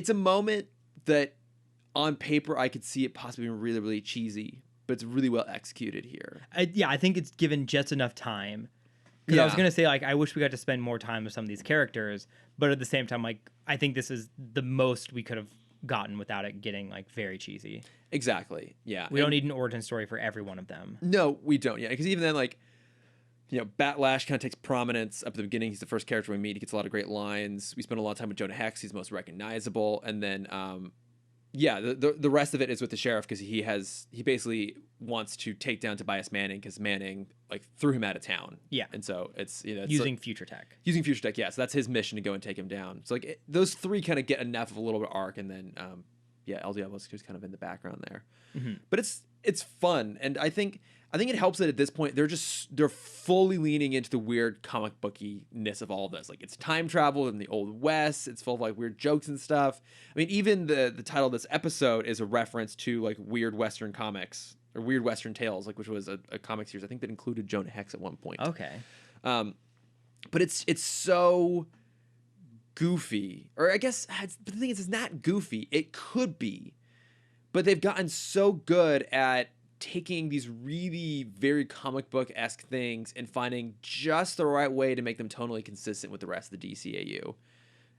a moment that on paper I could see it possibly being really, really cheesy, but it's really well executed here. I think it's given just enough time. Because I was going to say, like, I wish we got to spend more time with some of these characters, but at the same time, like, I think this is the most we could have gotten without it getting, like, very cheesy. Exactly, yeah. We don't need an origin story for every one of them. No, we don't, yeah. Because even then, like, Batlash kind of takes prominence up at the beginning. He's the first character we meet. He gets a lot of great lines. We spend a lot of time with Jonah Hex. He's most recognizable. And then, the rest of it is with the sheriff because he basically wants to take down Tobias Manning because Manning like threw him out of town. Yeah, and so it's using future tech. Using future tech, yeah. So that's his mission to go and take him down. So like those three kind of get enough of a little bit of arc, and then El Diablo's just kind of in the background there. Mm-hmm. But it's fun, and I think it helps that at this point they're fully leaning into the weird comic bookiness of all of this. Like it's time travel in the Old West. It's full of like weird jokes and stuff. I mean, even the title of this episode is a reference to like weird Western comics or weird Western tales, like which was a comic series I think that included Jonah Hex at one point. Okay. But it's so goofy, or I guess the thing is, it's not goofy. It could be, but they've gotten so good at taking these really very comic book-esque things and finding just the right way to make them tonally consistent with the rest of the DCAU.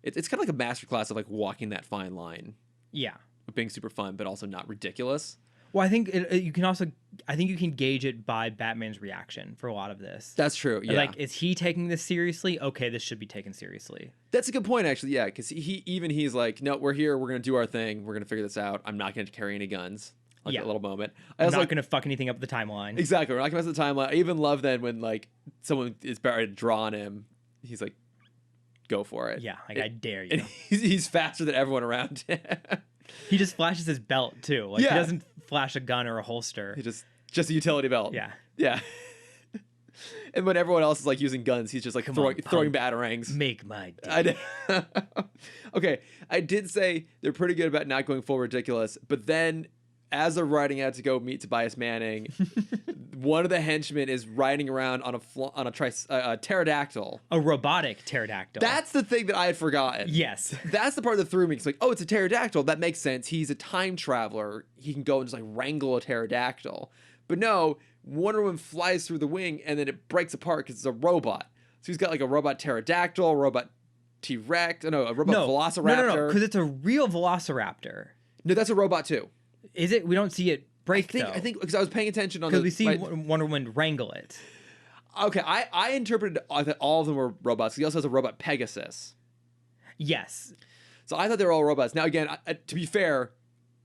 It's kind of like a masterclass of like walking that fine line. Yeah. Of being super fun, but also not ridiculous. Well, I think you can gauge it by Batman's reaction for a lot of this. That's true. Yeah. Like, is he taking this seriously? Okay, this should be taken seriously. That's a good point, actually. Yeah, because he's like, no, we're here. We're gonna do our thing. We're gonna figure this out. I'm not gonna carry any guns. like Yeah. that little moment. I I'm was not like, going to fuck anything up the timeline. exactly. We're not gonna mess with the timeline. I even love then when like someone is about to draw on him. He's like, "Go for it." Yeah, like I dare you. And he's faster than everyone around him. He just flashes his belt too. Like Yeah. he doesn't flash a gun or a holster. He just a utility belt. Yeah. Yeah. And when everyone else is like using guns, he's just like Come throwing on, throwing punk. batarangs. Make my day. I know. Okay, I did say they're pretty good about not going full ridiculous, but then as they're riding out to go meet Tobias Manning, one of the henchmen is riding around on a pterodactyl. A robotic pterodactyl. That's the thing that I had forgotten. yes. That's the part that threw me. It's like, oh, it's a pterodactyl. That makes sense. He's a time traveler. He can go and just like wrangle a pterodactyl. But no, Wonder Woman flies through the wing and then it breaks apart because it's a robot. So he's got like a robot pterodactyl, a robot T-Rex, a robot velociraptor. No, because it's a real velociraptor. No, that's a robot too. Is it? We don't see it break I think because I was paying attention on because we see Wonder Woman wrangle it. Okay, I interpreted that all of them were robots. He also has a robot Pegasus. Yes. So I thought they were all robots. Now again, to be fair,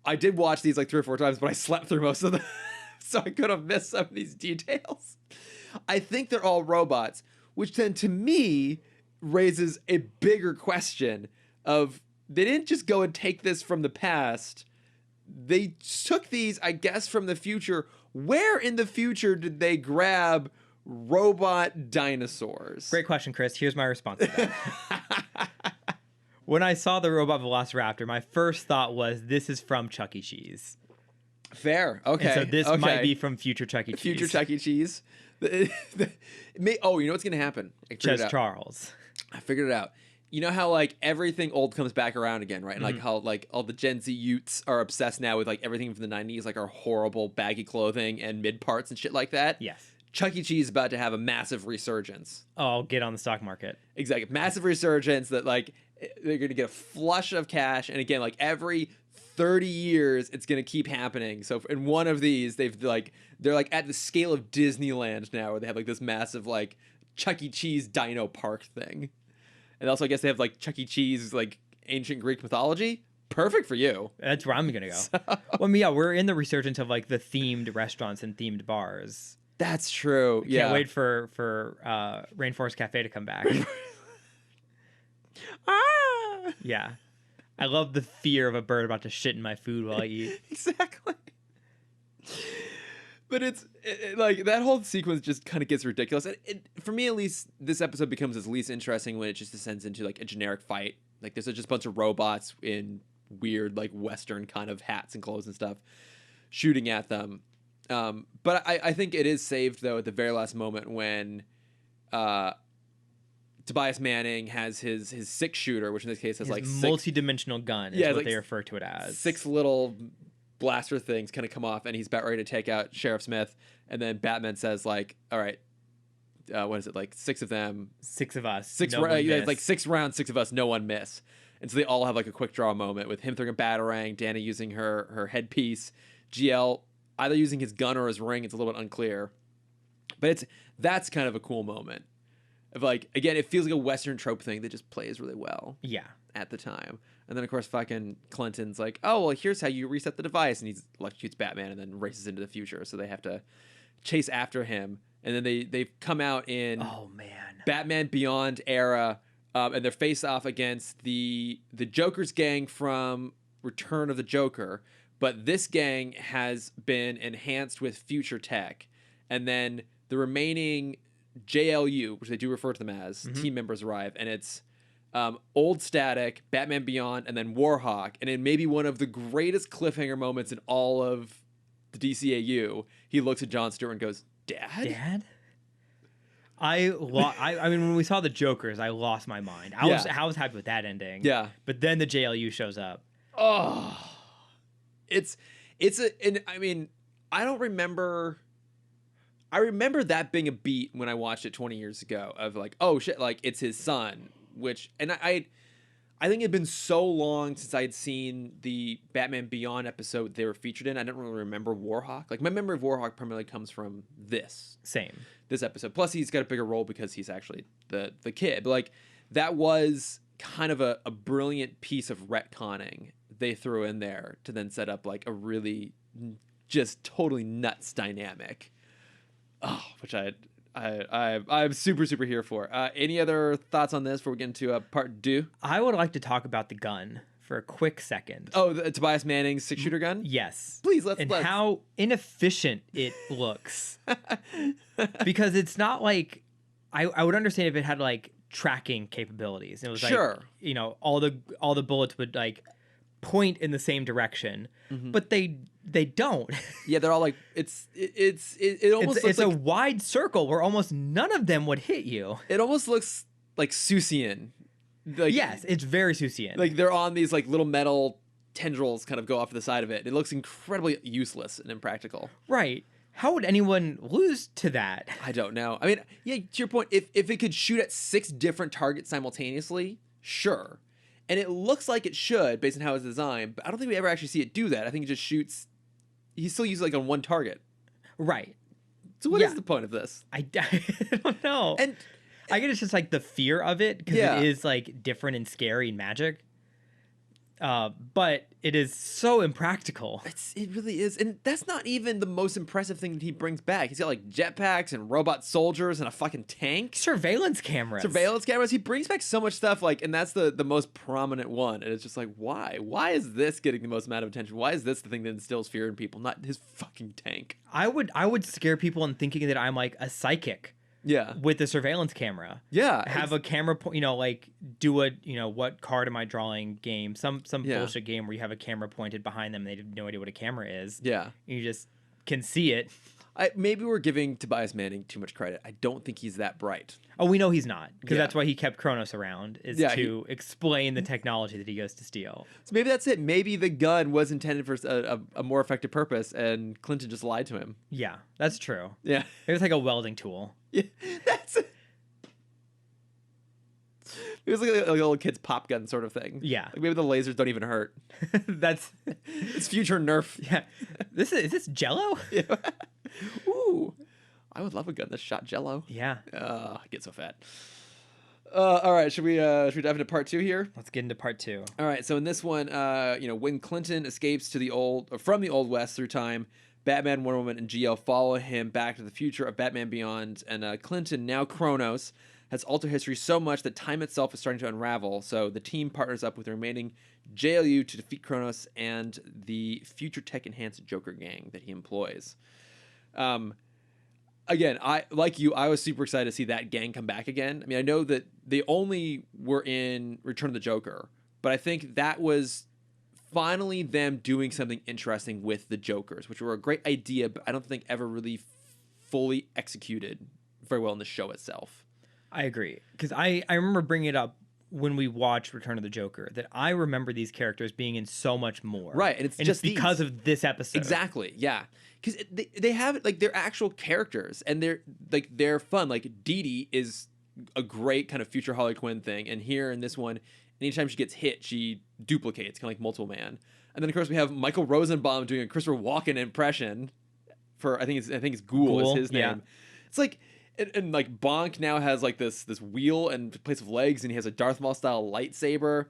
I did watch these like 3 or 4 times, but I slept through most of them, so I could have missed some of these details. I think they're all robots, which then to me raises a bigger question of they didn't just go and take this from the past. They took these, I guess, from the future. Where in the future did they grab robot dinosaurs? Great question, Chris. Here's my response to that. When I saw the robot velociraptor, my first thought was, this is from Chuck E. Cheese. Fair. Okay. And so this okay. might be from future Chuck E. Cheese. Future Chuck E. Cheese. You know what's going to happen? Ches Charles. I figured it out. You know how like everything old comes back around again, right? And like how like all the Gen Z youths are obsessed now with like everything from the 90s, like our horrible baggy clothing and mid parts and shit like that. Yes. Chuck E. Cheese is about to have a massive resurgence. Oh, I'll get on the stock market. Exactly. Massive resurgence that like they're going to get a flush of cash. And again, like every 30 years, it's going to keep happening. So in one of these, they're like at the scale of Disneyland now, where they have like this massive like Chuck E. Cheese dino park thing. And also, I guess they have like Chuck E. Cheese, like ancient Greek mythology. Perfect for you. That's where I'm going to go. Well, I mean, yeah, we're in the resurgence of like the themed restaurants and themed bars. That's true. Can't wait for Rainforest Cafe to come back. Ah! Yeah. I love the fear of a bird about to shit in my food while I eat. Exactly. But it's like that whole sequence just kind of gets ridiculous. For me, at least, this episode becomes its least interesting when it just descends into like a generic fight. Like there's just a bunch of robots in weird like Western kind of hats and clothes and stuff shooting at them. But I think it is saved though at the very last moment when Tobias Manning has his 6-shooter, which in this case has like multi-dimensional gun is what they refer to it as. 6 little blaster things kind of come off, and he's about ready to take out Sheriff Smith, and then Batman says like, all right, what is it, like 6 of them, 6 of us, like 6 rounds, 6 of us, no one miss. And so they all have like a quick draw moment with him throwing a batarang, Danny using her headpiece, GL either using his gun or his ring. It's a little bit unclear, but that's kind of a cool moment of like, again, it feels like a Western trope thing that just plays really well at the time. And then, of course, fucking Clinton's like, oh, well, here's how you reset the device. And he electrocutes Batman and then races into the future. So they have to chase after him. And then they've come out in Batman Beyond era, and they're face off against the Joker's gang from Return of the Joker. But this gang has been enhanced with future tech. And then the remaining JLU, which they do refer to them as, team members arrive. And it's Old Static, Batman Beyond, and then Warhawk. And in maybe one of the greatest cliffhanger moments in all of the DCAU, he looks at Jon Stewart and goes, Dad? I mean, when we saw the Jokers, I lost my mind. I was happy with that ending. Yeah. But then the JLU shows up. Oh. I mean, I don't remember... I remember that being a beat when I watched it 20 years ago of like, oh shit, like it's his son, and I think it'd been so long since I'd seen the Batman Beyond episode they were featured in. I didn't really remember Warhawk. Like my memory of Warhawk primarily comes from this episode. Plus he's got a bigger role because he's actually the kid. But like that was kind of a brilliant piece of retconning they threw in there to then set up like a really just totally nuts dynamic. Oh, which I'm super here for. Any other thoughts on this before we get into part 2? I would like to talk about the gun for a quick second. Oh, the Tobias Manning's 6-shooter gun? Yes. Please, let's. How inefficient it looks. Because it's not like I would understand if it had like tracking capabilities. It was like, sure, all the bullets would like point in the same direction, but they don't. Yeah, they're all like it almost looks it's like a wide circle where almost none of them would hit you. it almost looks like Susian. Like, yes, it's very Susian. Like they're on these like little metal tendrils kind of go off to the side of it. It looks incredibly useless and impractical. Right. How would anyone lose to that? I don't know. I mean, yeah, to your point, if it could shoot at 6 different targets simultaneously, sure. And it looks like it should based on how it's designed, but I don't think we ever actually see it do that. I think it just shoots. He still uses like on one target. Right. So what is the point of this? I don't know. And I guess it's just like the fear of it because it is like different and scary and magic. But it is so impractical. It really is. And that's not even the most impressive thing that he brings back. He's got like jetpacks and robot soldiers and a fucking tank. Surveillance cameras. He brings back so much stuff, like, and that's the most prominent one. And it's just like, why? Why is this getting the most amount of attention? Why is this the thing that instills fear in people, not his fucking tank? I would scare people in thinking that I'm like a psychic. Yeah. With the surveillance camera. Yeah. Have a camera, like do a, what card am I drawing game. Some bullshit game where you have a camera pointed behind them and they have no idea what a camera is. Yeah. And you just can see it. Maybe we're giving Tobias Manning too much credit. I don't think he's that bright. Oh, we know he's not. Because that's why he kept Chronos around, is to explain the technology that he goes to steal. So maybe that's it. Maybe the gun was intended for a more effective purpose and Clinton just lied to him. Yeah, that's true. Yeah. It was like a welding tool. Yeah, that's it. It was like a little kid's pop gun sort of thing. Yeah. Like maybe the lasers don't even hurt. It's future Nerf. Yeah. Is this Jello? Yeah. Ooh. I would love a gun that shot Jello. Yeah. I get so fat. All right, should we dive into part 2 here? Let's get into part 2. All right, so in this one, when Clinton escapes from the Old West through time, Batman, Wonder Woman, and GL follow him back to the future of Batman Beyond, and Clinton, now Chronos, has altered history so much that time itself is starting to unravel, so the team partners up with the remaining JLU to defeat Chronos and the future tech-enhanced Joker gang that he employs. Again, I was super excited to see that gang come back again. I mean, I know that they only were in Return of the Joker, but I think that was finally them doing something interesting with the Jokers, which were a great idea, but I don't think ever really fully executed very well in the show itself. I agree. Because I remember bringing it up when we watched Return of the Joker, that I remember these characters being in so much more. Right, and it's because of this episode. Exactly, yeah. Because they have, like, they're actual characters, and they're fun. Like, Dee Dee is a great kind of future Harley Quinn thing, and here in this one, anytime she gets hit, she duplicates, kind of like Multiple Man. And then, of course, we have Michael Rosenbaum doing a Christopher Walken impression for, I think it's Ghoul is his name. Yeah. It's like... And like Bonk now has like this wheel in place of legs, and he has a Darth Maul style lightsaber.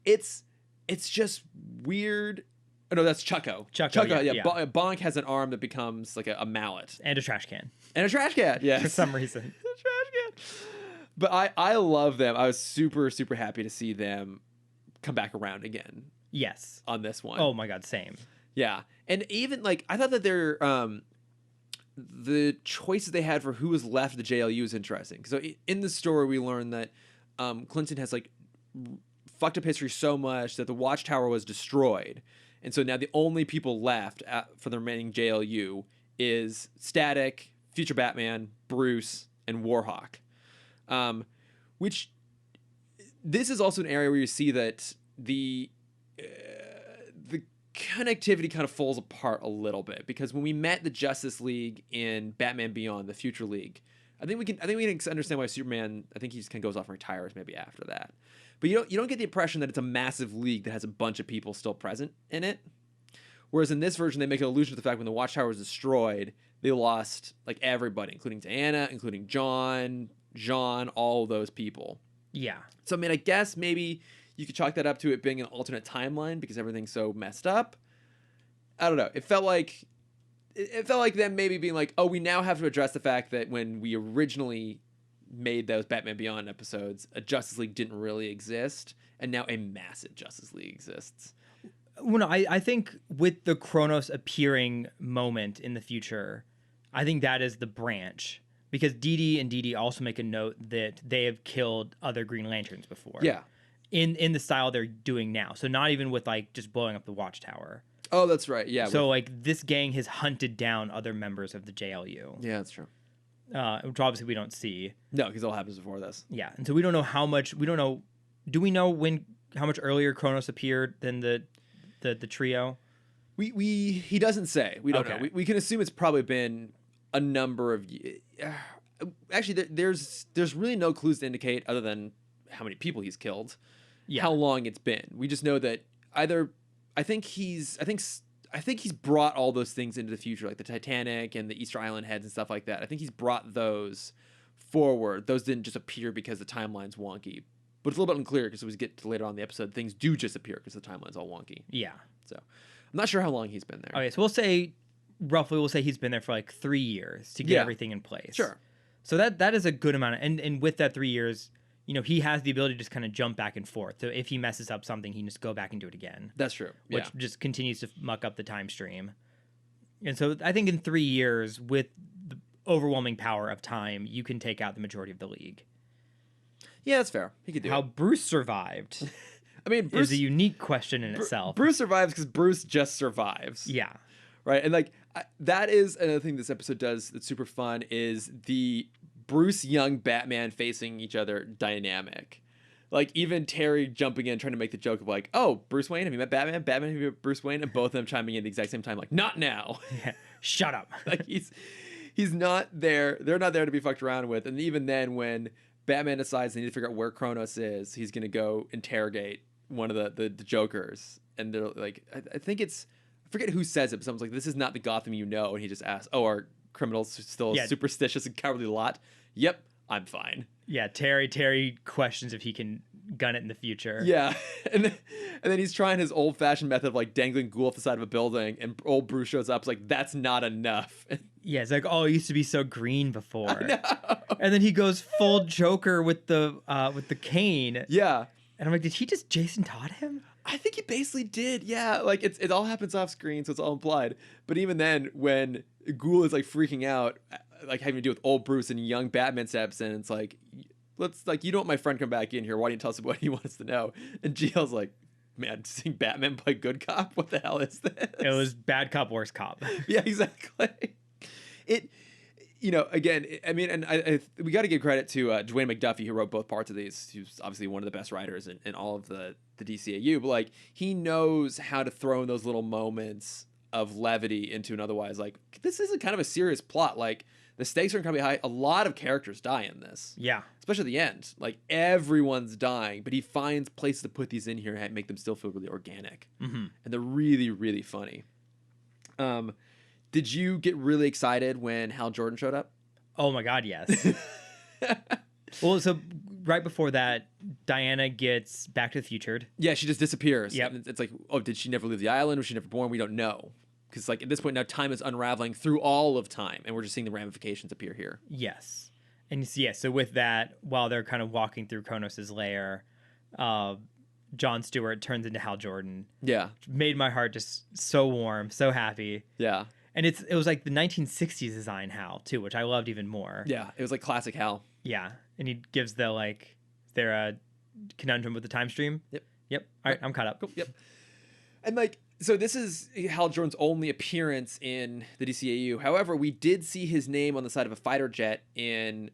It's just weird. Oh no, that's Chucko. Chucko, yeah. Bonk has an arm that becomes like a mallet and a trash can. Yes, for some reason. A trash can. But I love them. I was super happy to see them come back around again. Yes. On this one. Oh my god, same. Yeah, and even like I thought that they're the choices they had for who was left of the JLU is interesting. So in the story, we learn that Clinton has like fucked up history so much that the Watchtower was destroyed. And so now the only people left for the remaining JLU is Static, Future Batman, Bruce, and Warhawk. Which this is also an area where you see that the connectivity kind of falls apart a little bit, because when we met the Justice League in Batman Beyond, the Future League, I think we can understand why Superman, I think he just kind of goes off and retires maybe after that. But you don't get the impression that it's a massive league that has a bunch of people still present in it. Whereas in this version, they make an allusion to the fact when the Watchtower was destroyed, they lost like everybody, including Diana, including John, Jean, all those people. Yeah. So I mean, I guess maybe you could chalk that up to it being an alternate timeline because everything's so messed up. I don't know. It felt like them maybe being like, oh, we now have to address the fact that when we originally made those Batman Beyond episodes, a Justice League didn't really exist, and now a massive Justice League exists. Well, no, I think with the Chronos appearing moment in the future, I think that is the branch. Because Dee and Dee also make a note that they have killed other Green Lanterns before. Yeah. In the style they're doing now. So not even with like just blowing up the Watchtower. Oh, that's right. Yeah. So like this gang has hunted down other members of the JLU. Yeah, that's true. Which obviously we don't see. No, because it all happens before this. Yeah. And so we don't know how much, we don't know, do we know how much earlier Chronos appeared than the trio? He doesn't say. We don't Okay. know. We can assume it's probably been a number of actually there's really no clues to indicate other than how many people he's killed, how long it's been. We just know that either I think he's brought all those things into the future, like the Titanic and the Easter Island heads and stuff like that. I think he's brought those forward. Those didn't just appear because the timeline's wonky. But it's a little bit unclear because as we get to later on in the episode, things do just appear because the timeline's all wonky. Yeah. So I'm not sure how long he's been there. Okay, so we'll say he's been there for like 3 years to get everything in place. Sure. So that is a good amount of, and with that 3 years, he has the ability to just kind of jump back and forth. So if he messes up something, he can just go back and do it again. That's true. Which just continues to muck up the time stream. And so I think in 3 years, with the overwhelming power of time, you can take out the majority of the league. Yeah, that's fair. He could do How it. Bruce survived I mean, Bruce is a unique question in itself. Bruce survives because Bruce just survives. Yeah. Right? And like that is another thing this episode does that's super fun is the Bruce young Batman facing each other dynamic. Like even Terry jumping in trying to make the joke of like, oh, Bruce Wayne, have you met Batman? Batman, have you met Bruce Wayne? And both of them chiming in at the exact same time, like, not now. Yeah. Shut up. Like he's not there. They're not there to be fucked around with. And even then when Batman decides they need to figure out where Chronos is, he's gonna go interrogate one of the Jokers. And they're like, I think it's, I forget who says it, but someone's like, this is not the Gotham you know. And he just asks, oh, are criminals still a superstitious and cowardly lot? Yep, I'm fine. Yeah, Terry questions if he can gun it in the future. Yeah, and then he's trying his old-fashioned method of like dangling ghoul off the side of a building, and old Bruce shows up. It's like, that's not enough. Yeah, it's like, oh, it used to be so green before. I know. And then he goes full Joker with the cane. Yeah. And I'm like, did he just Jason Todd him? I think he basically did, yeah. Like it all happens off screen, so it's all implied. But even then, when Ghoul is like freaking out, like having to deal with old Bruce and young Batman steps in, it's like, you don't want my friend come back in here. Why don't you tell us what he wants to know? And GL's like, man, seeing Batman play good cop? What the hell is this? It was bad cop, worse cop. Yeah, exactly. Again, I mean, and we got to give credit to Dwayne McDuffie, who wrote both parts of these. He's obviously one of the best writers in all of the DCAU, but like he knows how to throw in those little moments of levity into an otherwise like, this is a kind of a serious plot. Like the stakes are incredibly high. A lot of characters die in this. Yeah. Especially at the end. Like everyone's dying, but he finds places to put these in here and make them still feel really organic. Mm-hmm. And they're really, really funny. Did you get really excited when Hal Jordan showed up? Oh my God, yes. Well, so right before that, Diana gets Back to the Future. Yeah, she just disappears. Yep. And it's like, oh, did she never leave the island? Was she never born? We don't know. Because like at this point now, time is unraveling through all of time, and we're just seeing the ramifications appear here. Yes. And so with that, while they're kind of walking through Kronos' lair, Jon Stewart turns into Hal Jordan. Yeah. Made my heart just so warm, so happy. Yeah. And it was like the 1960s design Hal, too, which I loved even more. Yeah, it was like classic Hal. Yeah. And he gives their conundrum with the time stream. Yep. All right, I'm caught up. Cool. Yep. And like, so this is Hal Jordan's only appearance in the DCAU. However, we did see his name on the side of a fighter jet in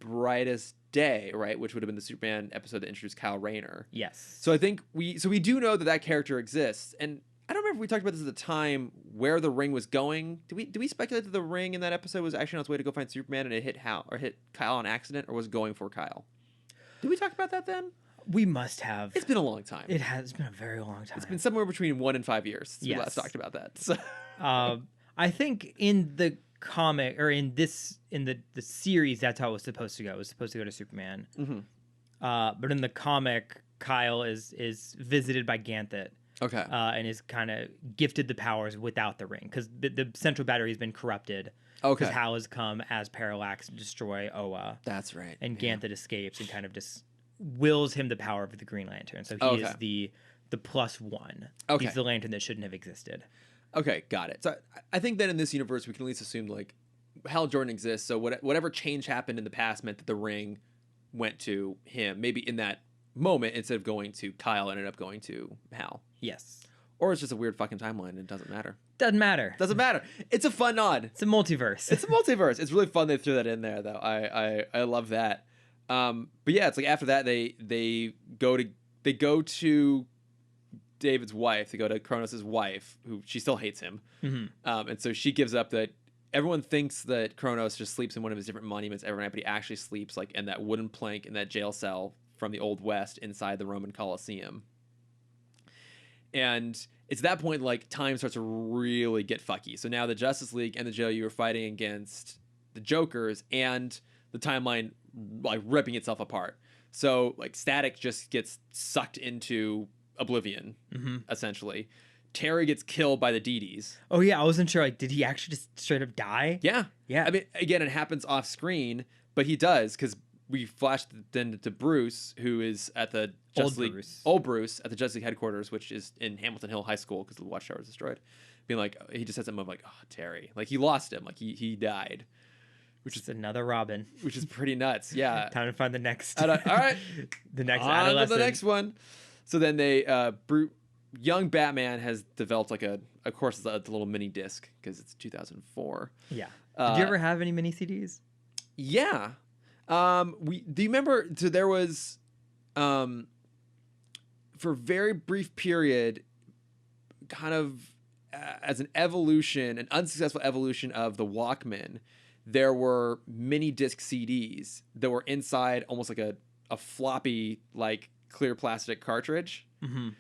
Brightest Day, right? Which would have been the Superman episode that introduced Kyle Rayner. Yes. So I think we do know that character exists. And I don't remember if we talked about this at the time, where the ring was going. Do we speculate that the ring in that episode was actually on its way to go find Superman and it hit Kyle on accident, or was going for Kyle? Did we talk about that then? We must have. It's been a long time. It has been a very long time. It's been somewhere between 1 and 5 years since we last talked about that. So. I think in the comic, or in the series, that's how it was supposed to go. It was supposed to go to Superman. Mm-hmm. But in the comic, Kyle is visited by Ganthet. Okay. And is kind of gifted the powers without the ring because the central battery has been corrupted. Okay. Because Hal has come as Parallax to destroy Oa. That's right. And Ganthet escapes and kind of just wills him the power of the Green Lantern. So he is the +1. Okay. He's the lantern that shouldn't have existed. Okay, got it. So I think that in this universe, we can at least assume like Hal Jordan exists. So whatever change happened in the past meant that the ring went to him. Maybe in that moment, instead of going to Kyle, ended up going to Hal. Yes. Or it's just a weird fucking timeline and it doesn't matter. Doesn't matter. Doesn't matter. It's a fun nod. It's a multiverse. It's a multiverse. It's really fun they threw that in there though. I love that. But yeah, it's like after that they go to David's wife. They go to Chronos' wife, who she still hates him. Mm-hmm. And so she gives up that everyone thinks that Chronos just sleeps in one of his different monuments every night, but he actually sleeps like in that wooden plank in that jail cell from the Old West inside the Roman Colosseum. And it's that point like time starts to really get fucky. So now the Justice League and the JLU are fighting against the Jokers and the timeline like ripping itself apart. So like Static just gets sucked into oblivion, essentially. Terry gets killed by the DDs. Oh yeah, I wasn't sure. Like, did he actually just straight up die? Yeah. Yeah. I mean, again, it happens off screen, but he does because we flashed then to Bruce, who is at the Old Bruce at the Justice League headquarters, which is in Hamilton Hill High School because the Watchtower was destroyed. Being like, he just has that moment like, oh, Terry, like he lost him, like he died, which is another Robin, which is pretty nuts. Yeah. Time to find the next. All right, the next on adolescent. To the next one. So then they young Batman has developed like of course it's a little mini disc because it's 2004. Yeah. Did you ever have any mini CDs? Yeah. Do you remember? So there was, for a very brief period, kind of as an unsuccessful evolution of the Walkman, there were mini disc CDs that were inside almost like a floppy, like clear plastic cartridge. Mm-hmm.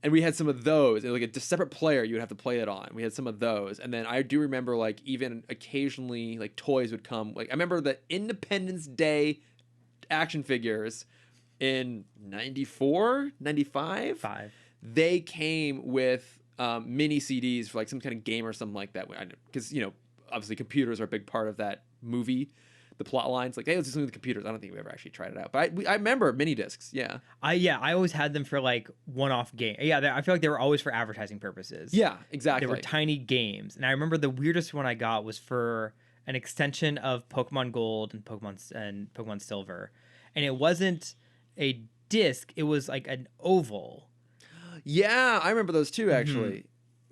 And we had some of those, and like a separate player you would have to play it on. We had some of those, and then I do remember like even occasionally like toys would come. Like I remember the Independence Day action figures in 94, 95. 5. They came with mini CDs for like some kind of game or something like that. Because obviously computers are a big part of that movie. The plot lines, like, hey, let's do something with the computers. I don't think we ever actually tried it out, but I remember mini discs. Yeah, I always had them for like one-off game. Yeah, I feel like they were always for advertising purposes. Yeah, exactly. They were tiny games, and I remember the weirdest one I got was for an extension of Pokemon Gold and Pokemon Silver, and it wasn't a disc; it was like an oval. Yeah, I remember those too, actually.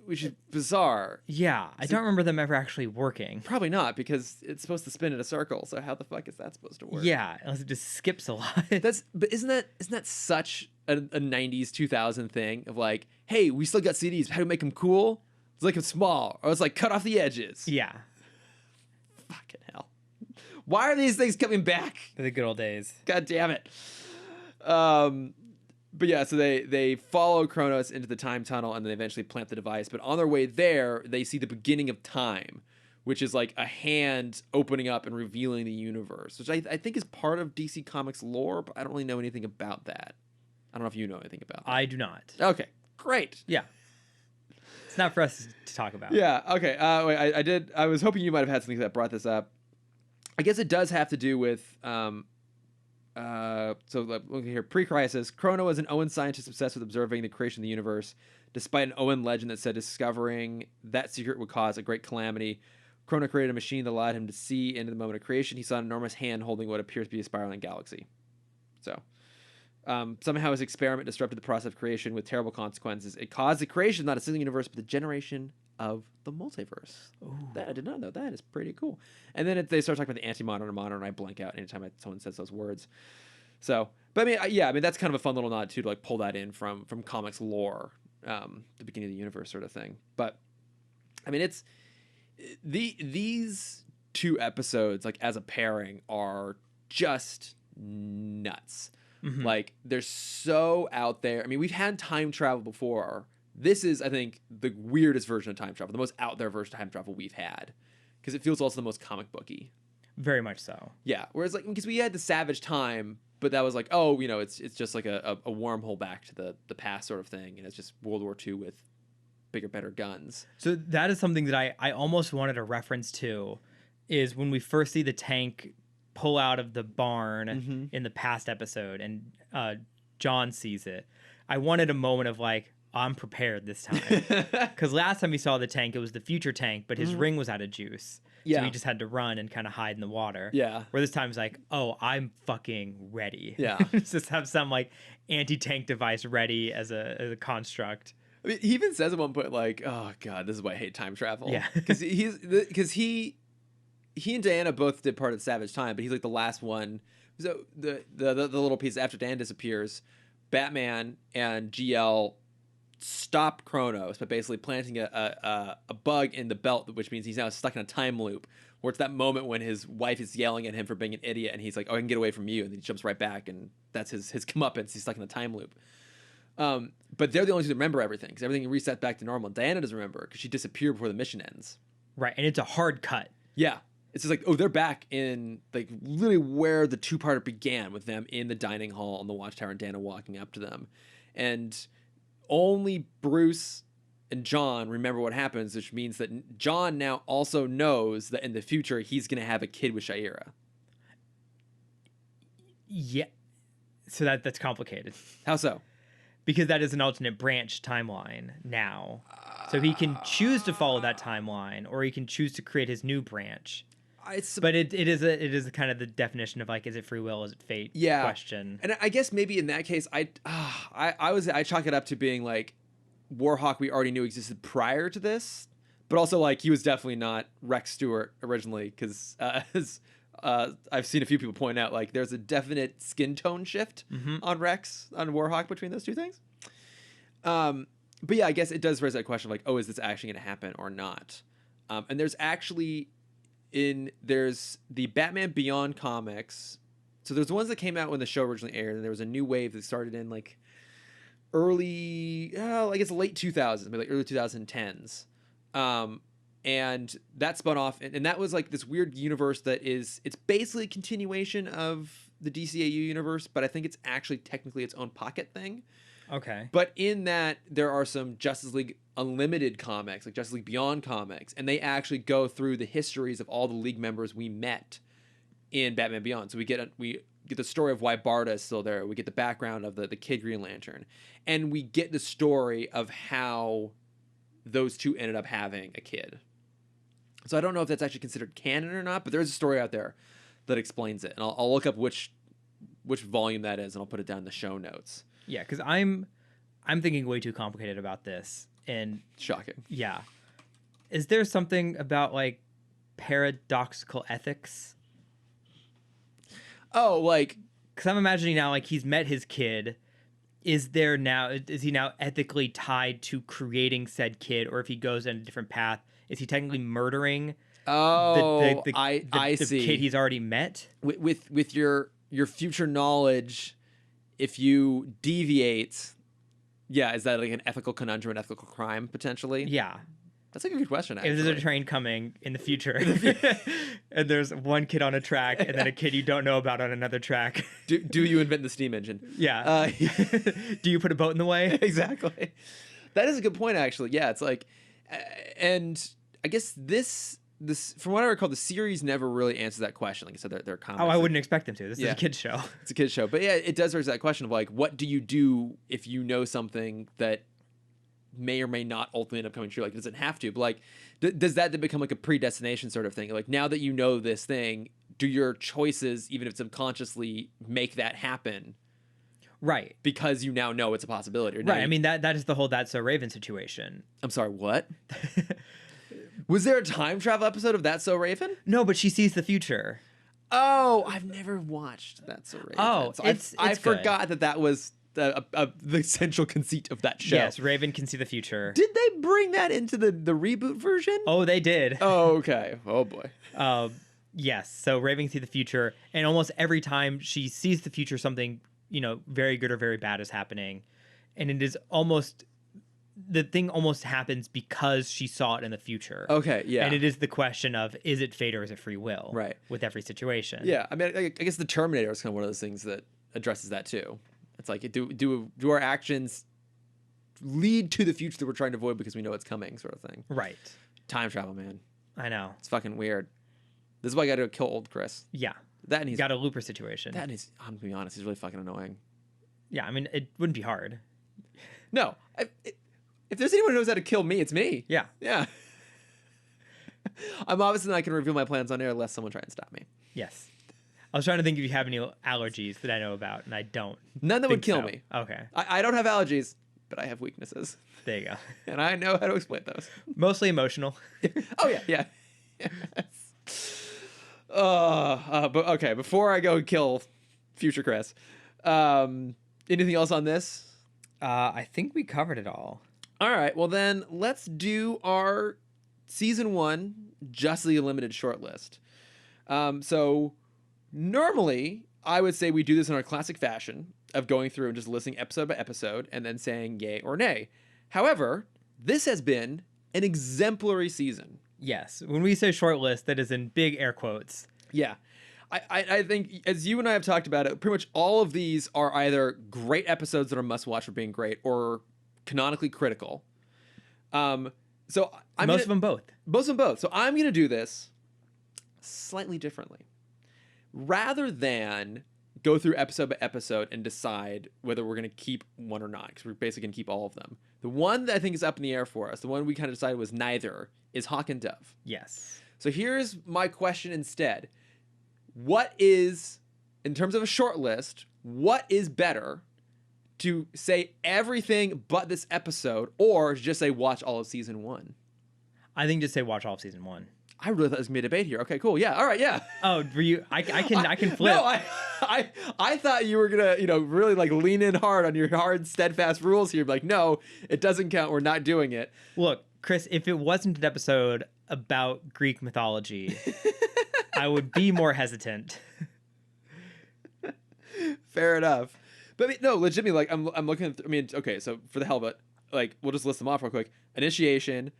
Which is bizarre. Yeah, I don't remember them ever actually working. Probably not, because it's supposed to spin in a circle. So how the fuck is that supposed to work? Yeah, unless it just skips a lot. But isn't that such a 90s 2000 thing of like, hey, we still got CDs. How do we make them cool? Let's make them small, or let's like cut off the edges. Yeah. Fucking hell. Why are these things coming back? For the good old days. God damn it. But yeah, so they follow Chronos into the time tunnel and then they eventually plant the device. But on their way there, they see the beginning of time, which is like a hand opening up and revealing the universe, which I think is part of DC Comics lore, but I don't really know anything about that. I don't know if you know anything about that. I do not. Okay, great. Yeah. It's not for us to talk about. Yeah, okay. Wait, I was hoping you might have had something that brought this up. I guess it does have to do with... So look here, pre-crisis, Chrono was an Owen scientist obsessed with observing the creation of the universe. Despite an Owen legend that said discovering that secret would cause a great calamity, Chrono created a machine that allowed him to see into the moment of creation. He saw an enormous hand holding what appears to be a spiraling galaxy. So, somehow his experiment disrupted the process of creation with terrible consequences. It caused the creation, not a single universe, but the generation of the multiverse. That I did not know. That is pretty cool. And then they start talking about the anti-modern and I blank out anytime someone says those words. So, but I mean, that's kind of a fun little nod too, to like pull that in from comics lore, the beginning of the universe sort of thing. But I mean, it's these two episodes, like as a pairing, are just nuts. Mm-hmm. Like they're so out there. I mean, we've had time travel before. This is, I think, the weirdest version of time travel, the most out there version of time travel we've had, because it feels also the most comic booky. Very much so. Yeah. Whereas like because we had the Savage Time, but that was like, oh, it's just like a wormhole back to the past sort of thing, and it's just World War II with bigger, better guns. So that is something that I almost wanted a reference to, is when we first see the tank pull out of the barn in the past episode, and John sees it. I wanted a moment of like, I'm prepared this time. Because last time we saw the tank, it was the future tank, but his ring was out of juice. Yeah. So he just had to run and kind of hide in the water. Yeah. Where this time it's like, oh, I'm fucking ready. Yeah. Just have some like anti-tank device ready as a construct. I mean, he even says at one point, like, "Oh God, this is why I hate time travel." Yeah, because he and Diana both did part of the Savage Time, but he's like the last one. So the little piece after Diana disappears, Batman and GL stop Chronos by basically planting a bug in the belt, which means he's now stuck in a time loop. Where it's that moment when his wife is yelling at him for being an idiot, and he's like, "Oh, I can get away from you," and then he jumps right back, and that's his comeuppance. He's stuck in a time loop. But they're the only two that remember everything, because everything resets back to normal. Diana doesn't remember because she disappeared before the mission ends. Right, and it's a hard cut. Yeah, it's just like, oh, they're back in like literally where the two-parter began, with them in the dining hall on the Watchtower and Diana walking up to them, and only Bruce and John remember what happens, which means that John now also knows that in the future he's going to have a kid with Shaira. Yeah, so that's complicated. How so? Because that is an alternate branch timeline now. So he can choose to follow that timeline, or he can choose to create his new branch. But it is a kind of the definition of like, is it free will, is it fate? Yeah. Question. And I guess maybe in that case, I chalk it up to being like, Warhawk we already knew existed prior to this, but also like he was definitely not Rex Stewart originally, because as I've seen a few people point out, like there's a definite skin tone shift on Warhawk between those two things. But yeah, I guess it does raise that question of like, oh, is this actually going to happen or not? And there's actually there's the Batman Beyond comics. So there's the ones that came out when the show originally aired, and there was a new wave that started in like early, I guess late 2000s, maybe like early 2010s. And that spun off, and that was like this weird universe it's basically a continuation of the DCAU universe, but I think it's actually technically its own pocket thing. Okay. But in that, there are some Justice League Unlimited comics, like Justice League Beyond comics, and they actually go through the histories of all the League members we met in Batman Beyond. So we get the story of why Barda is still there. We get the background of the Kid Green Lantern, and we get the story of how those two ended up having a kid. So I don't know if that's actually considered canon or not, but there's a story out there that explains it, and I'll look up which volume that is, and I'll put it down in the show notes. Yeah, because I'm thinking way too complicated about this, and shocking. Yeah, is there something about like paradoxical ethics? Oh, like, because I'm imagining now, like he's met his kid. Is he now ethically tied to creating said kid, or if he goes in a different path, is he technically murdering? I see. Kid he's already met with your future knowledge. If you deviate, yeah, is that like an ethical conundrum, an ethical crime potentially? Yeah, that's like a good question. Actually. If there's a train coming in the future, and there's one kid on a track, and then a kid you don't know about on another track, do you invent the steam engine? Yeah. Do you put a boat in the way? Exactly. That is a good point, actually. Yeah, it's like, and I guess this from what I recall, the series never really answers that question. Like I said, they're comics. Oh, I wouldn't expect them to. This is a kid's show. It's a kid's show, but yeah, it does raise that question of like, what do you do if you know something that may or may not ultimately end up coming true? Like, it doesn't have to, but like, does that then become like a predestination sort of thing? Like, now that you know this thing, do your choices, even if subconsciously, make that happen? Right. Because you now know it's a possibility. Right. I mean, that is the whole That's So Raven situation. I'm sorry, what? Was there a time travel episode of That's So Raven? No, but she sees the future. Oh, I've never watched That's So Raven. Oh, so I forgot that was the central conceit of that show. Yes, Raven can see the future. Did they bring that into the reboot version? Oh, they did. Oh, okay. Oh, boy. Yes. So Raven can see the future, and almost every time she sees the future, something, very good or very bad is happening. And it is almost the thing almost happens because she saw it in the future. Okay, yeah. And it is the question of, is it fate or is it free will? Right. With every situation. Yeah, I mean, I guess the Terminator is kind of one of those things that addresses that too. It's like, do our actions lead to the future that we're trying to avoid because we know it's coming, sort of thing. Right. Time travel, man. I know. It's fucking weird. This is why I got to kill old Chris. Yeah. That and he's got a looper situation. That and he's, I'm gonna be honest, he's really fucking annoying. Yeah, I mean, it wouldn't be hard. No, if there's anyone who knows how to kill me, it's me. Yeah. Yeah. I'm obviously not going to reveal my plans on air unless someone tries to stop me. Yes. I was trying to think if you have any allergies that I know about, and I don't. None that would kill me. Okay. I don't have allergies, but I have weaknesses. There you go. And I know how to exploit those. Mostly emotional. Oh, yeah, yeah. Yes. But okay, before I go kill future Chris, anything else on this? I think we covered it all. All right, well then let's do our season 1 Justly Limited shortlist. So normally I would say we do this in our classic fashion of going through and just listing episode by episode and then saying yay or nay. However, this has been an exemplary season. Yes. When we say short list, that is in big air quotes. Yeah. I think, as you and I have talked about it, pretty much all of these are either great episodes that are must-watch for being great or canonically critical. So Most of them both. Most of them both. So I'm going to do this slightly differently. Rather than go through episode by episode and decide whether we're going to keep one or not, because we're basically going to keep all of them. The one that I think is up in the air for us, the one we kind of decided was neither, is Hawk and Dove. Yes. So here's my question instead. What is, in terms of a short list, what is better, to say everything but this episode, or just say watch all of season 1? I think just say watch all of season 1. I really thought this was gonna be a debate here. Okay, cool. Yeah. All right. Yeah. Oh, were you? I can flip. No, I thought you were gonna, really like lean in hard on your hard, steadfast rules here. Like, no, it doesn't count. We're not doing it. Look, Chris, if it wasn't an episode about Greek mythology, I would be more hesitant. Fair enough. But no, legitimately, like I'm looking at, okay, so for the hell of it, like, we'll just list them off real quick. Initiation.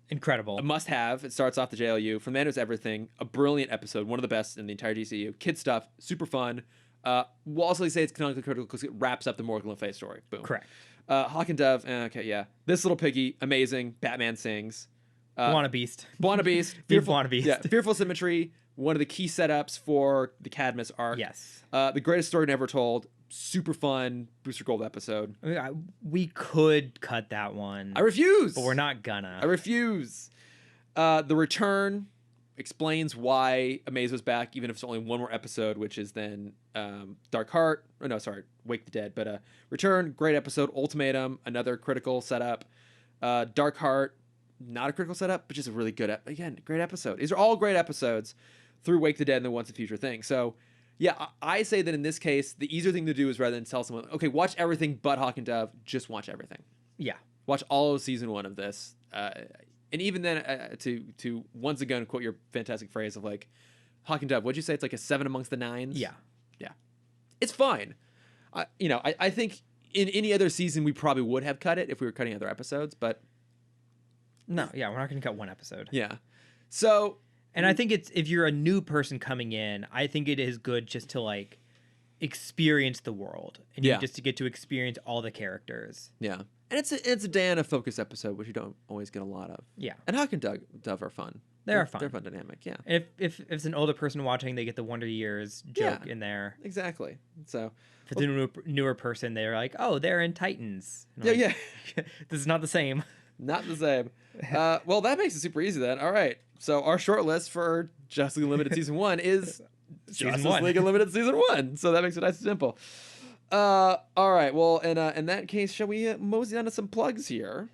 Incredible. A must-have. It starts off the JLU. From Then It Was Everything. A brilliant episode. One of the best in the entire DCU. Kid stuff. Super fun. We'll also say it's canonically critical because it wraps up the Morgan Le Fay story. Boom. Correct. Hawk and Dove. Okay, yeah. This Little Piggy. Amazing. Batman Sings. Buona Beast. Buona Beast. Buona Beast. Yeah. Fearful Symmetry. One of the key setups for the Cadmus arc. Yes. The Greatest Story Never Told. Super fun Booster Gold episode. I mean, we could cut that one. I refuse. But we're not gonna. I refuse. The Return explains why Amaze was back, even if it's only one more episode, which is then Dark Heart. Oh, no, sorry, Wake the Dead. But Return, great episode. Ultimatum, another critical setup. Dark Heart, not a critical setup, but just a really good, again, great episode. These are all great episodes through Wake the Dead and then Once a Future Thing. So, yeah, I say that in this case, the easier thing to do is rather than tell someone, okay, watch everything but Hawk and Dove, just watch everything. Yeah. Watch all of season 1 of this. And even then, to once again quote your fantastic phrase of like, Hawk and Dove, what'd you say? It's like a 7 amongst the 9s? Yeah. Yeah. It's fine. I think in any other season we probably would have cut it if we were cutting other episodes, but... No, yeah, we're not going to cut one episode. Yeah. So... And I think it's, if you're a new person coming in, I think it is good just to like experience the world and you just to get to experience all the characters. Yeah. And it's a Diana focused episode, which you don't always get a lot of. Yeah. And Hawk and Dove are fun. They're fun. They're fun dynamic, yeah. If it's an older person watching, they get the Wonder Years joke in there. Exactly. So if it's a newer person, they're like, oh, they're in Titans. Yeah. This is not the same. Not the same. Well, that makes it super easy then. All right. So our short list for Justice League Unlimited Season 1 is Justice League Unlimited Season 1. So that makes it nice and simple. All right. Well, in that case, shall we mosey on to some plugs here?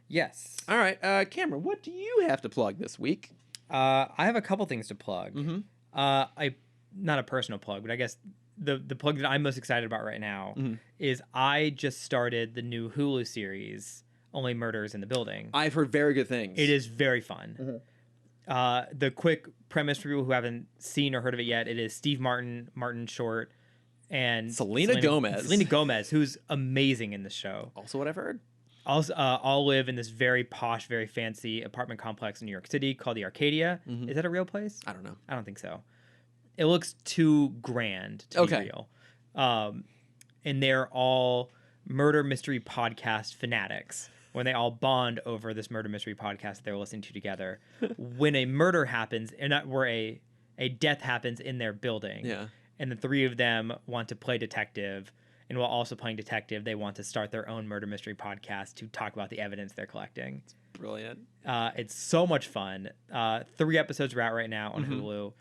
Yes. All right. Cameron, what do you have to plug this week? I have a couple things to plug. Mm-hmm. Not a personal plug, but I guess the plug that I'm most excited about right now is I just started the new Hulu series, Only Murders in the Building. I've heard very good things. It is very fun. Mm-hmm. The quick premise for people who haven't seen or heard of it yet, it is Steve Martin Short, and Selena Gomez. Selena Gomez, who's amazing in this show. Also what I've heard. all live in this very posh, very fancy apartment complex in New York City called the Arcadia. Is that a real place? I don't know. I don't think so. It looks too grand to be real. And they're all murder mystery podcast fanatics when they all bond over this murder mystery podcast that they're listening to together. When a murder happens, and not where a death happens in their building, and the three of them want to play detective, and while also playing detective, they want to start their own murder mystery podcast to talk about the evidence they're collecting. It's brilliant. It's so much fun. 3 episodes are out right now on Hulu.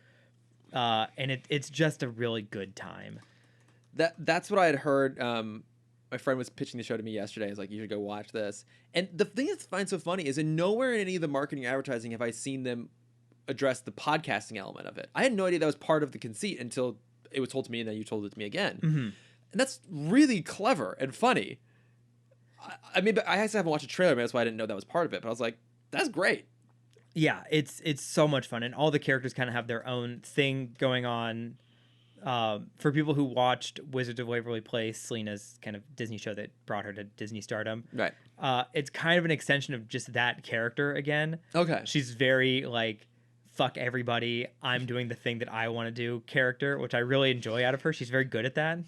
And it's just a really good time. That's what I had heard. My friend was pitching the show to me yesterday. He's like, you should go watch this. And the thing I find so funny is in nowhere in any of the marketing or advertising have I seen them address the podcasting element of it. I had no idea that was part of the conceit until it was told to me, and then you told it to me again. And that's really clever and funny. I mean, but I actually haven't watched a trailer, maybe that's why I didn't know that was part of it. But I was like, that's great. Yeah, it's so much fun, and all the characters kind of have their own thing going on. For people who watched Wizards of Waverly Place, Selena's kind of Disney show that brought her to Disney stardom, right? It's kind of an extension of just that character again. Okay, she's very like fuck everybody, I'm doing the thing that I want to do character, which I really enjoy out of her. She's very good at that.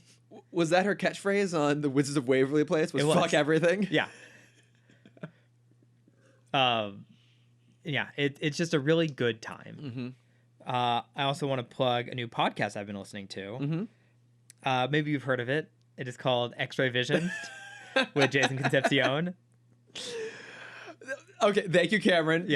Was that her catchphrase on the Wizards of Waverly Place? Was fuck everything? Yeah. Yeah, it's just a really good time. I also want to plug a new podcast I've been listening to. Maybe you've heard of it. It is called X-Ray Vision with Jason Concepcion. Okay, thank you, Cameron,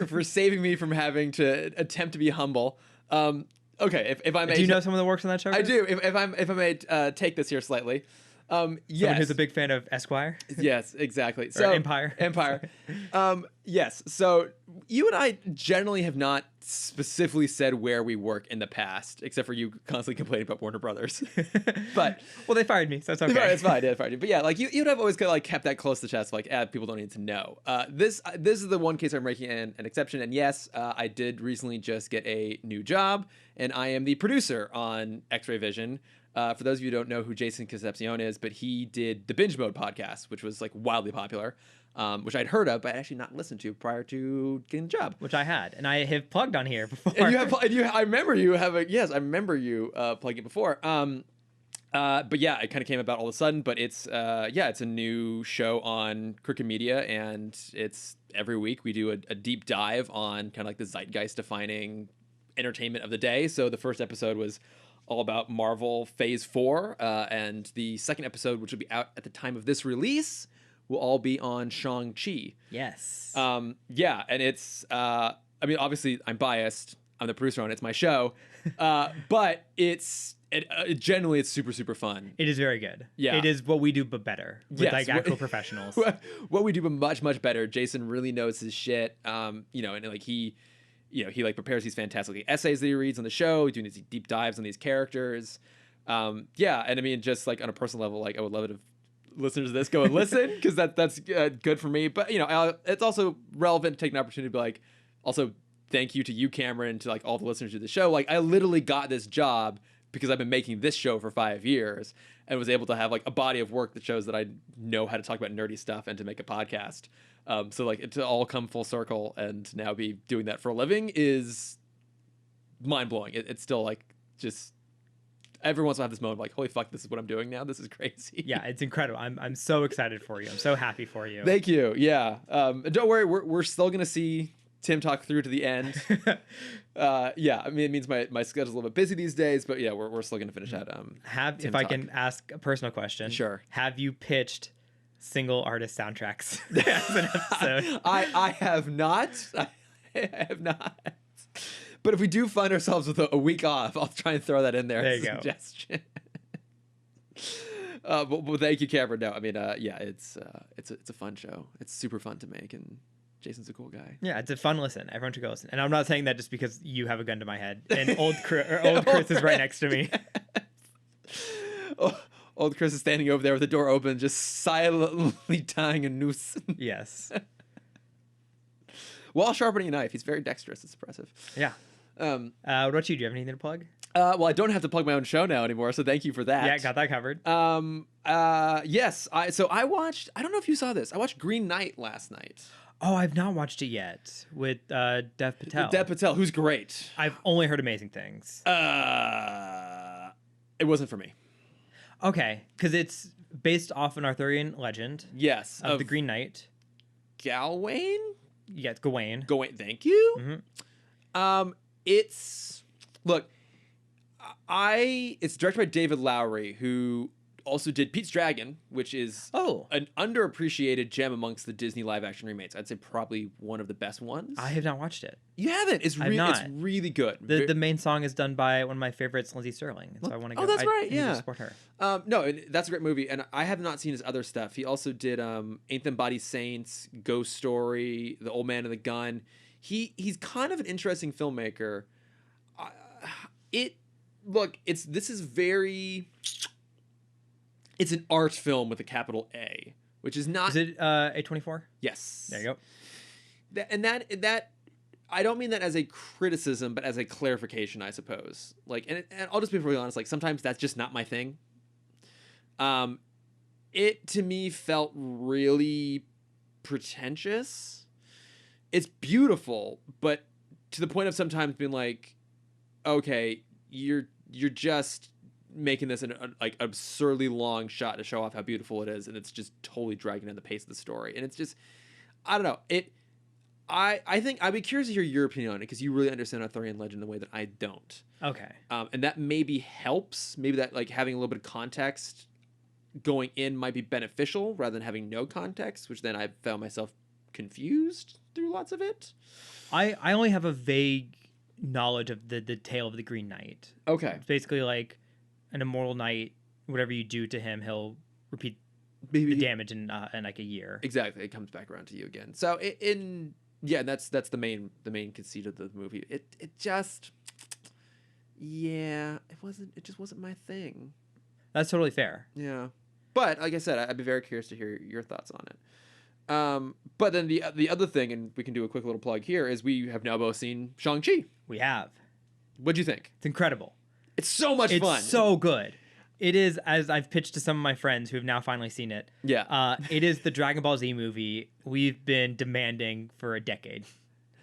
for saving me from having to attempt to be humble. Okay, if I may, do you know someone that works on that show? I do. If I may take this here slightly. Someone who's a big fan of Esquire. Yes, exactly. So Empire. Yes. So you and I generally have not specifically said where we work in the past, except for you constantly complaining about Warner Brothers. But well, they fired me, so it's okay. It's fine. They fired you. But yeah, like you'd have always kind of like kept that close to the chest, like people don't need to know. This is the one case I'm making an exception. And yes, I did recently just get a new job, and I am the producer on X-Ray Vision. For those of you who don't know who Jason Concepcion is, but he did the Binge Mode podcast, which was like wildly popular, which I'd heard of, but I'd actually not listened to prior to getting the job. Which I had, and I have plugged on here before. And I remember you having, yes, I remember you plugging it before. But yeah, it kind of came about all of a sudden, but it's a new show on Crooked Media, and it's every week we do a deep dive on kind of like the zeitgeist defining entertainment of the day. So the first episode was all about Marvel Phase 4, and the second episode, which will be out at the time of this release, will all be on Shang-Chi. Yes. Yeah, and it's, I mean, obviously I'm biased. I'm the producer on it. It's my show. But generally it's super, super fun. It is very good. Yeah. It is what we do, but better. With like actual professionals. What we do, but much, much better. Jason really knows his shit. And like he like prepares these fantastic essays that he reads on the show, doing these deep dives on these characters. Yeah, and I mean, just like on a personal level, like I would love it if listeners of this go and listen, because that's good for me. But it's also relevant to take an opportunity to be like, also thank you to you, Cameron, to like all the listeners of the show. Like I literally got this job because I've been making this show for 5 years and was able to have like a body of work that shows that I know how to talk about nerdy stuff and to make a podcast. So like to all come full circle and now be doing that for a living is mind blowing. It's still like just every once in a while I have this moment of like, holy fuck, this is what I'm doing now. This is crazy. Yeah, it's incredible. I'm so excited for you. I'm so happy for you. Thank you. Yeah. Don't worry, we're still gonna see Timm talk through to the end. Yeah, I mean, it means my schedule's a little bit busy these days, but yeah, we're still gonna finish that. If I can ask a personal question, sure. Have you pitched single artist soundtracks as an episode? I have not. I have not. But if we do find ourselves with a week off, I'll try and throw that in there. There as you a go. Suggestion. But thank you, Cameron. No, I mean, yeah, it's a fun show. It's super fun to make, and Jason's a cool guy. Yeah, it's a fun listen. Everyone should go listen. And I'm not saying that just because you have a gun to my head. And old Chris is right next to me. Old Chris is standing over there with the door open, just silently tying a noose. Yes. While sharpening a knife. He's very dexterous. It's impressive. Yeah. What about you? Do you have anything to plug? Well, I don't have to plug my own show now anymore, so thank you for that. Yeah, got that covered. Yes. I watched. I don't know if you saw this. I watched Green Knight last night. Oh, I've not watched it yet with Dev Patel. Dev Patel, who's great. I've only heard amazing things. It wasn't for me. Okay, because it's based off an Arthurian legend. Yes, of the Green Knight. Gawain. Yeah, it's Gawain. Gawain. Thank you. Mm-hmm. It's look. It's directed by David Lowery, who also did Pete's Dragon, which is an underappreciated gem amongst the Disney live-action remakes. I'd say probably one of the best ones. I have not watched it. You haven't? It's really good. The main song is done by one of my favorites, Lindsay Sterling. So I want to go. Oh, that's right. I need to support her. No, that's a great movie, and I have not seen his other stuff. He also did Ain't Them Body Saints, Ghost Story, The Old Man and the Gun. He's kind of an interesting filmmaker. It's an art film with a capital A, which is not. Is it A24? Yes. There you go. That I don't mean that as a criticism, but as a clarification, I suppose. Like, and I'll just be really honest. Like, sometimes that's just not my thing. It to me felt really pretentious. It's beautiful, but to the point of sometimes being like, okay, you're just making this an like absurdly long shot to show off how beautiful it is, and it's just totally dragging down the pace of the story. And it's just, I don't know. I think I'd be curious to hear your opinion on it, because you really understand Arthurian legend in a way that I don't. Okay. And that maybe helps. Maybe that like having a little bit of context going in might be beneficial rather than having no context, which then I found myself confused through lots of it. I only have a vague knowledge of the tale of the Green Knight. Okay. It's basically like an immortal knight. Whatever you do to him, he'll repeat Maybe the damage in like a year. Exactly. It comes back around to you again. So that's the main conceit of the movie. It just it just wasn't my thing. That's totally fair. Yeah. But like I said, I'd be very curious to hear your thoughts on it. But then the other thing, and we can do a quick little plug here, is we have now both seen Shang-Chi. We have. What'd you think? It's incredible. It's so much fun. It's so good. It is, as I've pitched to some of my friends who have now finally seen it. Yeah. It is the Dragon Ball Z movie we've been demanding for a decade.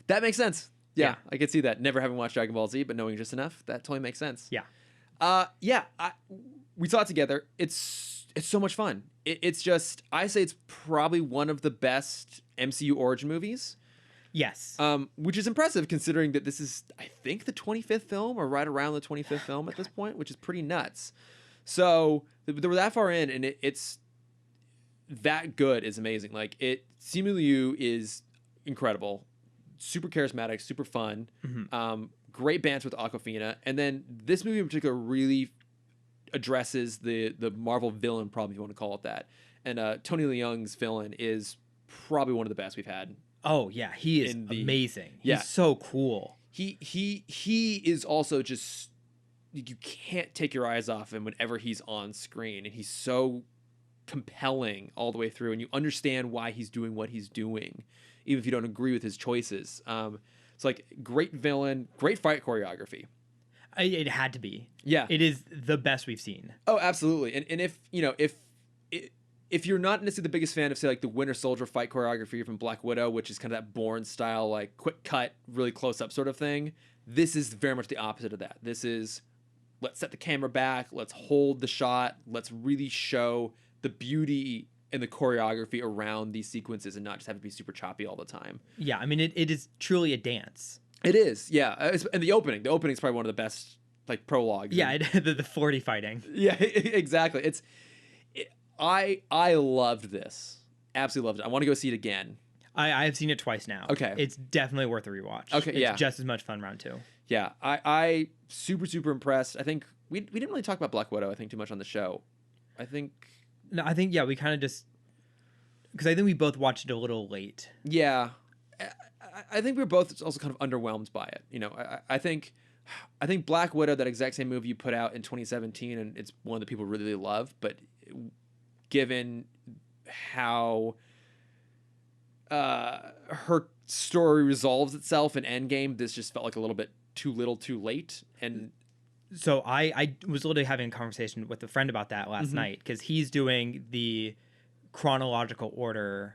That makes sense. Yeah. I could see that. Never having watched Dragon Ball Z, but knowing just enough, that totally makes sense. Yeah. We saw it together. It's so much fun. It's just, I say it's probably one of the best MCU origin movies. Yes. Which is impressive considering that this is, I think, the 25th film, or right around the 25th film at this point, which is pretty nuts. So they were that far in, and it's that good is amazing. Like, Simu Liu is incredible, super charismatic, super fun, great banter with Awkwafina, and then this movie in particular really addresses the Marvel villain problem, if you want to call it that. And Tony Leung's villain is probably one of the best we've had. Oh yeah, he is amazing. Yeah. He's so cool. He is also just, you can't take your eyes off him whenever he's on screen, and he's so compelling all the way through, and you understand why he's doing what he's doing, even if you don't agree with his choices. It's like great villain, great fight choreography. It had to be. Yeah. It is the best we've seen. Oh, absolutely. And if you're not necessarily the biggest fan of, say, like the Winter Soldier fight choreography from Black Widow, which is kind of that Bourne style, like quick cut, really close up sort of thing, this is very much the opposite of that. This is, let's set the camera back, let's hold the shot, let's really show the beauty and the choreography around these sequences, and not just have it be super choppy all the time. Yeah, I mean, it is truly a dance. It is, yeah. And the opening is probably one of the best, like, prologues. Yeah, the 40 fighting. Yeah, exactly. I loved this. Absolutely loved it. I want to go see it again. I've seen it twice now. Okay. It's definitely worth a rewatch. Okay, yeah. It's just as much fun round two. Yeah, I super, super impressed. I think we didn't really talk about Black Widow, I think, too much on the show. No, I think, yeah, we kind of just, because I think we both watched it a little late. Yeah. I think we were both also kind of underwhelmed by it. You know, I think Black Widow, that exact same movie you put out in 2017, and it's one that people really, really love, but given how her story resolves itself in Endgame, this just felt like a little bit too little too late. And So I was literally having a conversation with a friend about that last night because he's doing the chronological order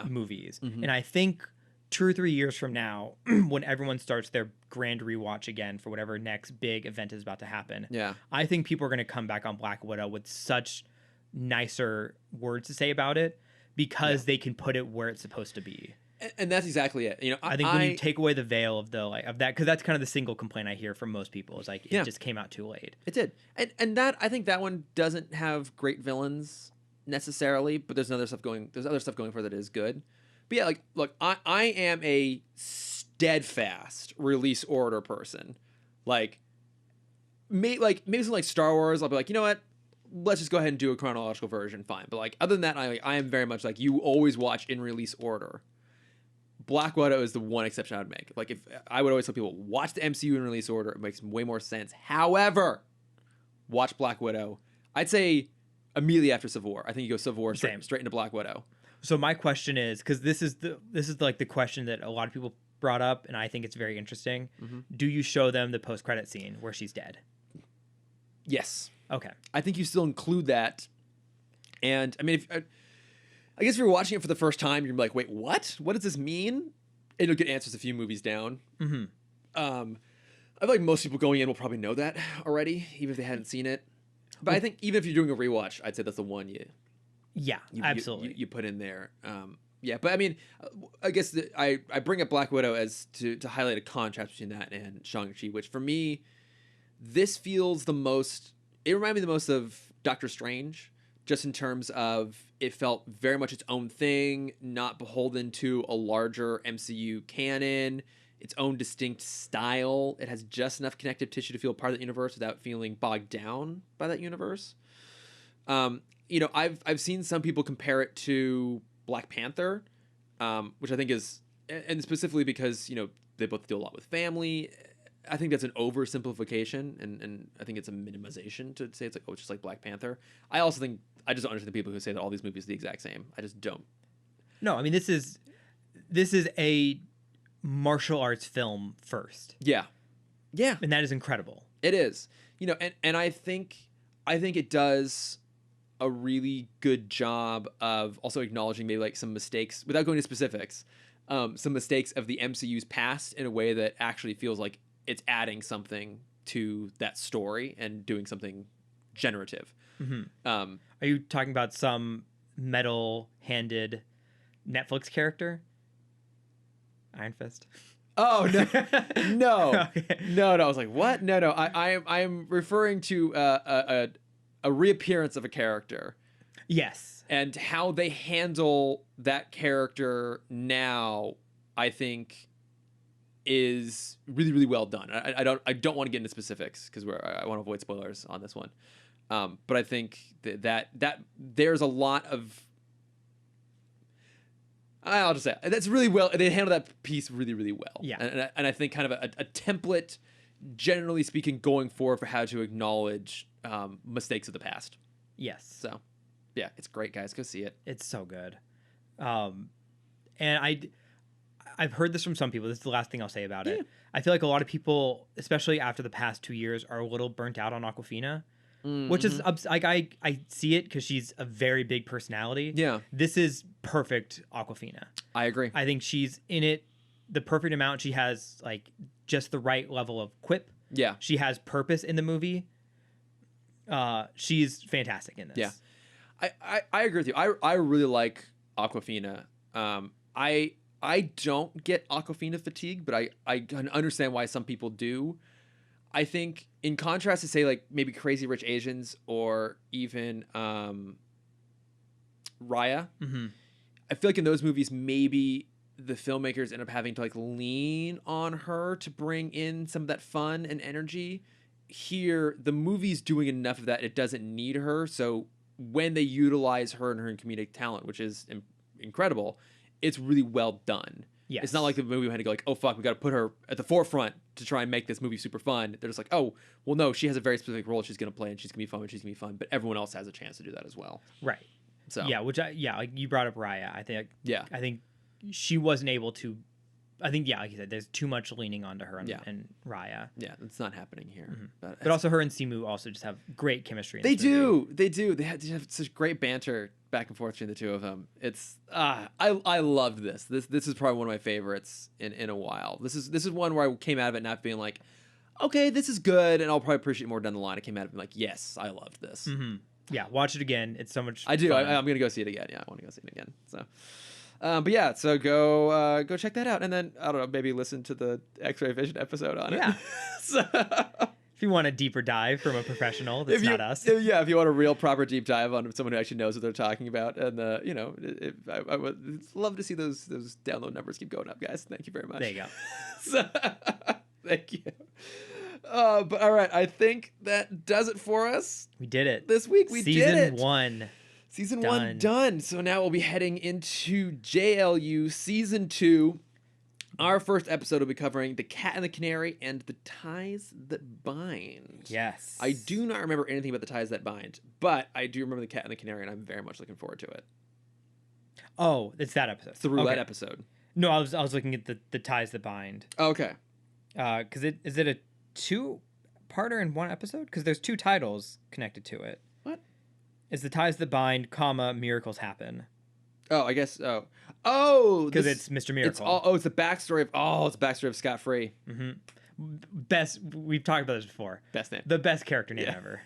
movies. And I think 2 or 3 years from now, when everyone starts their grand rewatch again for whatever next big event is about to happen, I think people are going to come back on Black Widow with such nicer words to say about it because they can put it where it's supposed to be. And that's exactly it. I think when you take away the veil of that, because that's kind of the single complaint I hear from most people is like it just came out too late. It did, and that I think that one doesn't have great villains necessarily, but there's other stuff going for it that is good. But yeah, like look, I am a steadfast release order person. Maybe something like Star Wars, I'll be like, you know what? Let's just go ahead and do a chronological version, fine. But like other than that, I am very much like you always watch in release order. Black Widow is the one exception I would make. Like if I would always tell people watch the MCU in release order, it makes way more sense. However, watch Black Widow. I'd say immediately after Civil War. I think you go Civil War straight into Black Widow. So my question is, because this is like the question that a lot of people brought up, and I think it's very interesting. Do you show them the post-credit scene where she's dead? Yes. Okay. I think you still include that. And I mean, I guess if you're watching it for the first time, you're like, wait, what? What does this mean? And you'll get answers a few movies down. I feel like most people going in will probably know that already, even if they hadn't seen it. But I think even if you're doing a rewatch, I'd say that's the one you absolutely. You put in there. But I mean, I guess I bring up Black Widow as to highlight a contrast between that and Shang-Chi, which for me, this feels the most, it reminded me the most of Doctor Strange, just in terms of it felt very much its own thing, not beholden to a larger MCU canon, its own distinct style. It has just enough connective tissue to feel part of the universe without feeling bogged down by that universe. I've seen some people compare it to Black Panther, which I think is, and specifically because, they both deal a lot with family. I think that's an oversimplification, and I think it's a minimization to say it's like, oh, it's just like Black Panther. I also think, I just don't understand the people who say that all these movies are the exact same. I just don't. No, I mean, this is a martial arts film first. Yeah. Yeah. And that is incredible. It is. And I think it does a really good job of also acknowledging maybe like some mistakes without going to specifics, some mistakes of the MCU's past in a way that actually feels like it's adding something to that story and doing something generative. Are you talking about some metal-handed Netflix character? Iron Fist? Oh, no. No. Okay. No. I was like, what? No. I am referring to a reappearance of a character. Yes. And how they handle that character now, I think, is really, really well done. I don't want to get into specifics because I want to avoid spoilers on this one. But I think that there's a lot of, I'll just say that's really well. They handle that piece really, really well. Yeah. And I think kind of a template, generally speaking, going forward for how to acknowledge mistakes of the past. Yes. So, yeah, it's great, guys. Go see it. It's so good. And I've heard this from some people. This is the last thing I'll say about it. I feel like a lot of people, especially after the past 2 years, are a little burnt out on Awkwafina. Which is like I see it because she's a very big personality. Yeah, this is perfect Awkwafina. I agree. I think she's in it the perfect amount. She has like just the right level of quip. Yeah, she has purpose in the movie. She's fantastic in this. Yeah, I agree with you. I really like Awkwafina. I don't get Awkwafina fatigue, but I can understand why some people do. I think in contrast to say like maybe Crazy Rich Asians or even Raya, I feel like in those movies maybe the filmmakers end up having to like lean on her to bring in some of that fun and energy. Here, the movie's doing enough of that; it doesn't need her. So when they utilize her and her comedic talent, which is incredible, it's really well done. Yes. It's not like the movie had to go like, oh, fuck, we got to put her at the forefront to try and make this movie super fun. They're just like, oh, well, no, she has a very specific role she's going to play and she's going to be fun and she's going to be fun. But everyone else has a chance to do that as well. Right. So yeah, like you brought up Raya. I think yeah, I think she wasn't able to I think, yeah, like you said, there's too much leaning onto her and, Yeah. and Raya. Yeah, it's not happening here. But also her and Simu also just have great chemistry. In They this movie. do. They do. They have such great banter back and forth between the two of them. It's I loved this. This is probably one of my favorites in a while. This is one where I came out of it not being like, okay, this is good, and I'll probably appreciate it more down the line. I came out of it being like, yes, I loved this. Mm-hmm. Yeah, watch it again. It's so much. I do. fun. I'm gonna go see it again. Yeah, I want to go see it again. So, but yeah, so go check that out, and then I don't know, maybe listen to the X-Ray Vision episode on it. Yeah. So, If you want a deeper dive from a professional, that's not us. if you want a real proper deep dive on someone who actually knows what they're talking about, and I would love to see those download numbers keep going up, guys. Thank you very much. There you go. So, thank you. But all right, I think that does it for us We did it. this week. We did it. Season 1. Season Done. 1 done. So now we'll be heading into JLU Season 2. Our first episode will be covering The Cat and the Canary and the ties that bind. Yes. I do not remember anything about the ties that bind, but I do remember The Cat and the Canary, and I'm very much looking forward to it. Oh, it's that episode. It's the roulette Okay. episode. No, I was looking at the ties that bind. Okay. Because is it a 2-parter in one episode? Because there's 2 titles connected to it. What? It's the ties that bind, comma, miracles happen. Oh, I guess. Oh, Because this- it's Mr. Miracle. It's all. Oh, it's the backstory of. It's the backstory of Scott Free. Mm-hmm. Best. We've talked about this before. Best name. The best character name ever.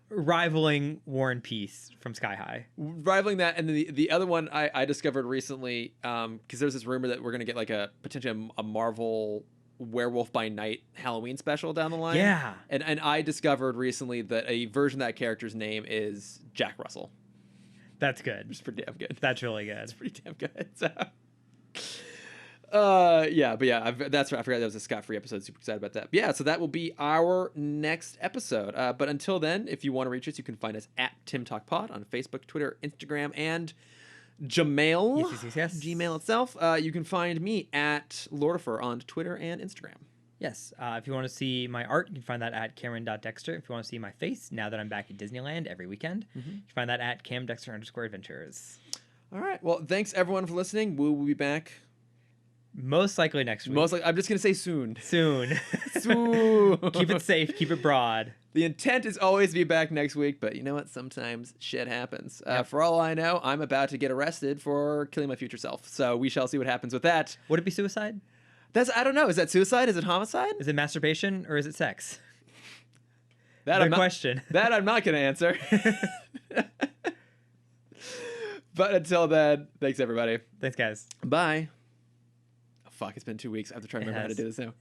Rivaling War and Peace from Sky High. Rivaling that, and the other one I discovered recently, because there's this rumor that we're gonna get like potentially a Marvel Werewolf by Night Halloween special down the line. Yeah. And I discovered recently that a version of that character's name is Jack Russell. That's good. Which is pretty damn good. That's really good. It's pretty damn good. So, yeah, but yeah, that's right. I forgot that was a Scott Free episode. Super excited about that. But yeah, so that will be our next episode. But until then, if you want to reach us, you can find us at Timm Talk Pod on Facebook, Twitter, Instagram, and Gmail. Yes. Gmail itself. You can find me at Lordifer on Twitter and Instagram. Yes. If you want to see my art, you can find that at Cameron.Dexter. If you want to see my face, now that I'm back at Disneyland every weekend, you can find that at CamDexter_adventures. All right. Well, thanks everyone for listening. We'll be back. Most likely next week. I'm just gonna say soon. Soon. Soon. Keep it safe. Keep it broad. The intent is always to be back next week, but you know what? Sometimes shit happens. For all I know, I'm about to get arrested for killing my future self. So we shall see what happens with that. Would it be suicide? I don't know. Is that suicide? Is it homicide? Is it masturbation or is it sex? That Good question. That I'm not going to answer. But until then, thanks everybody. Thanks, guys. Bye. Oh, fuck, it's been 2 weeks. I have to try to remember how to do this now.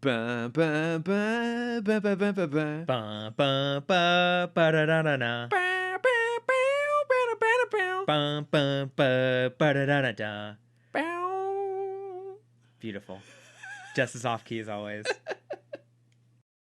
Ba ba ba ba ba ba ba ba. Ba ba ba ba da da da da. Ba ba ba ba ba ba ba. Ba ba ba ba da da da da. Bow. Beautiful. Just as off key as always.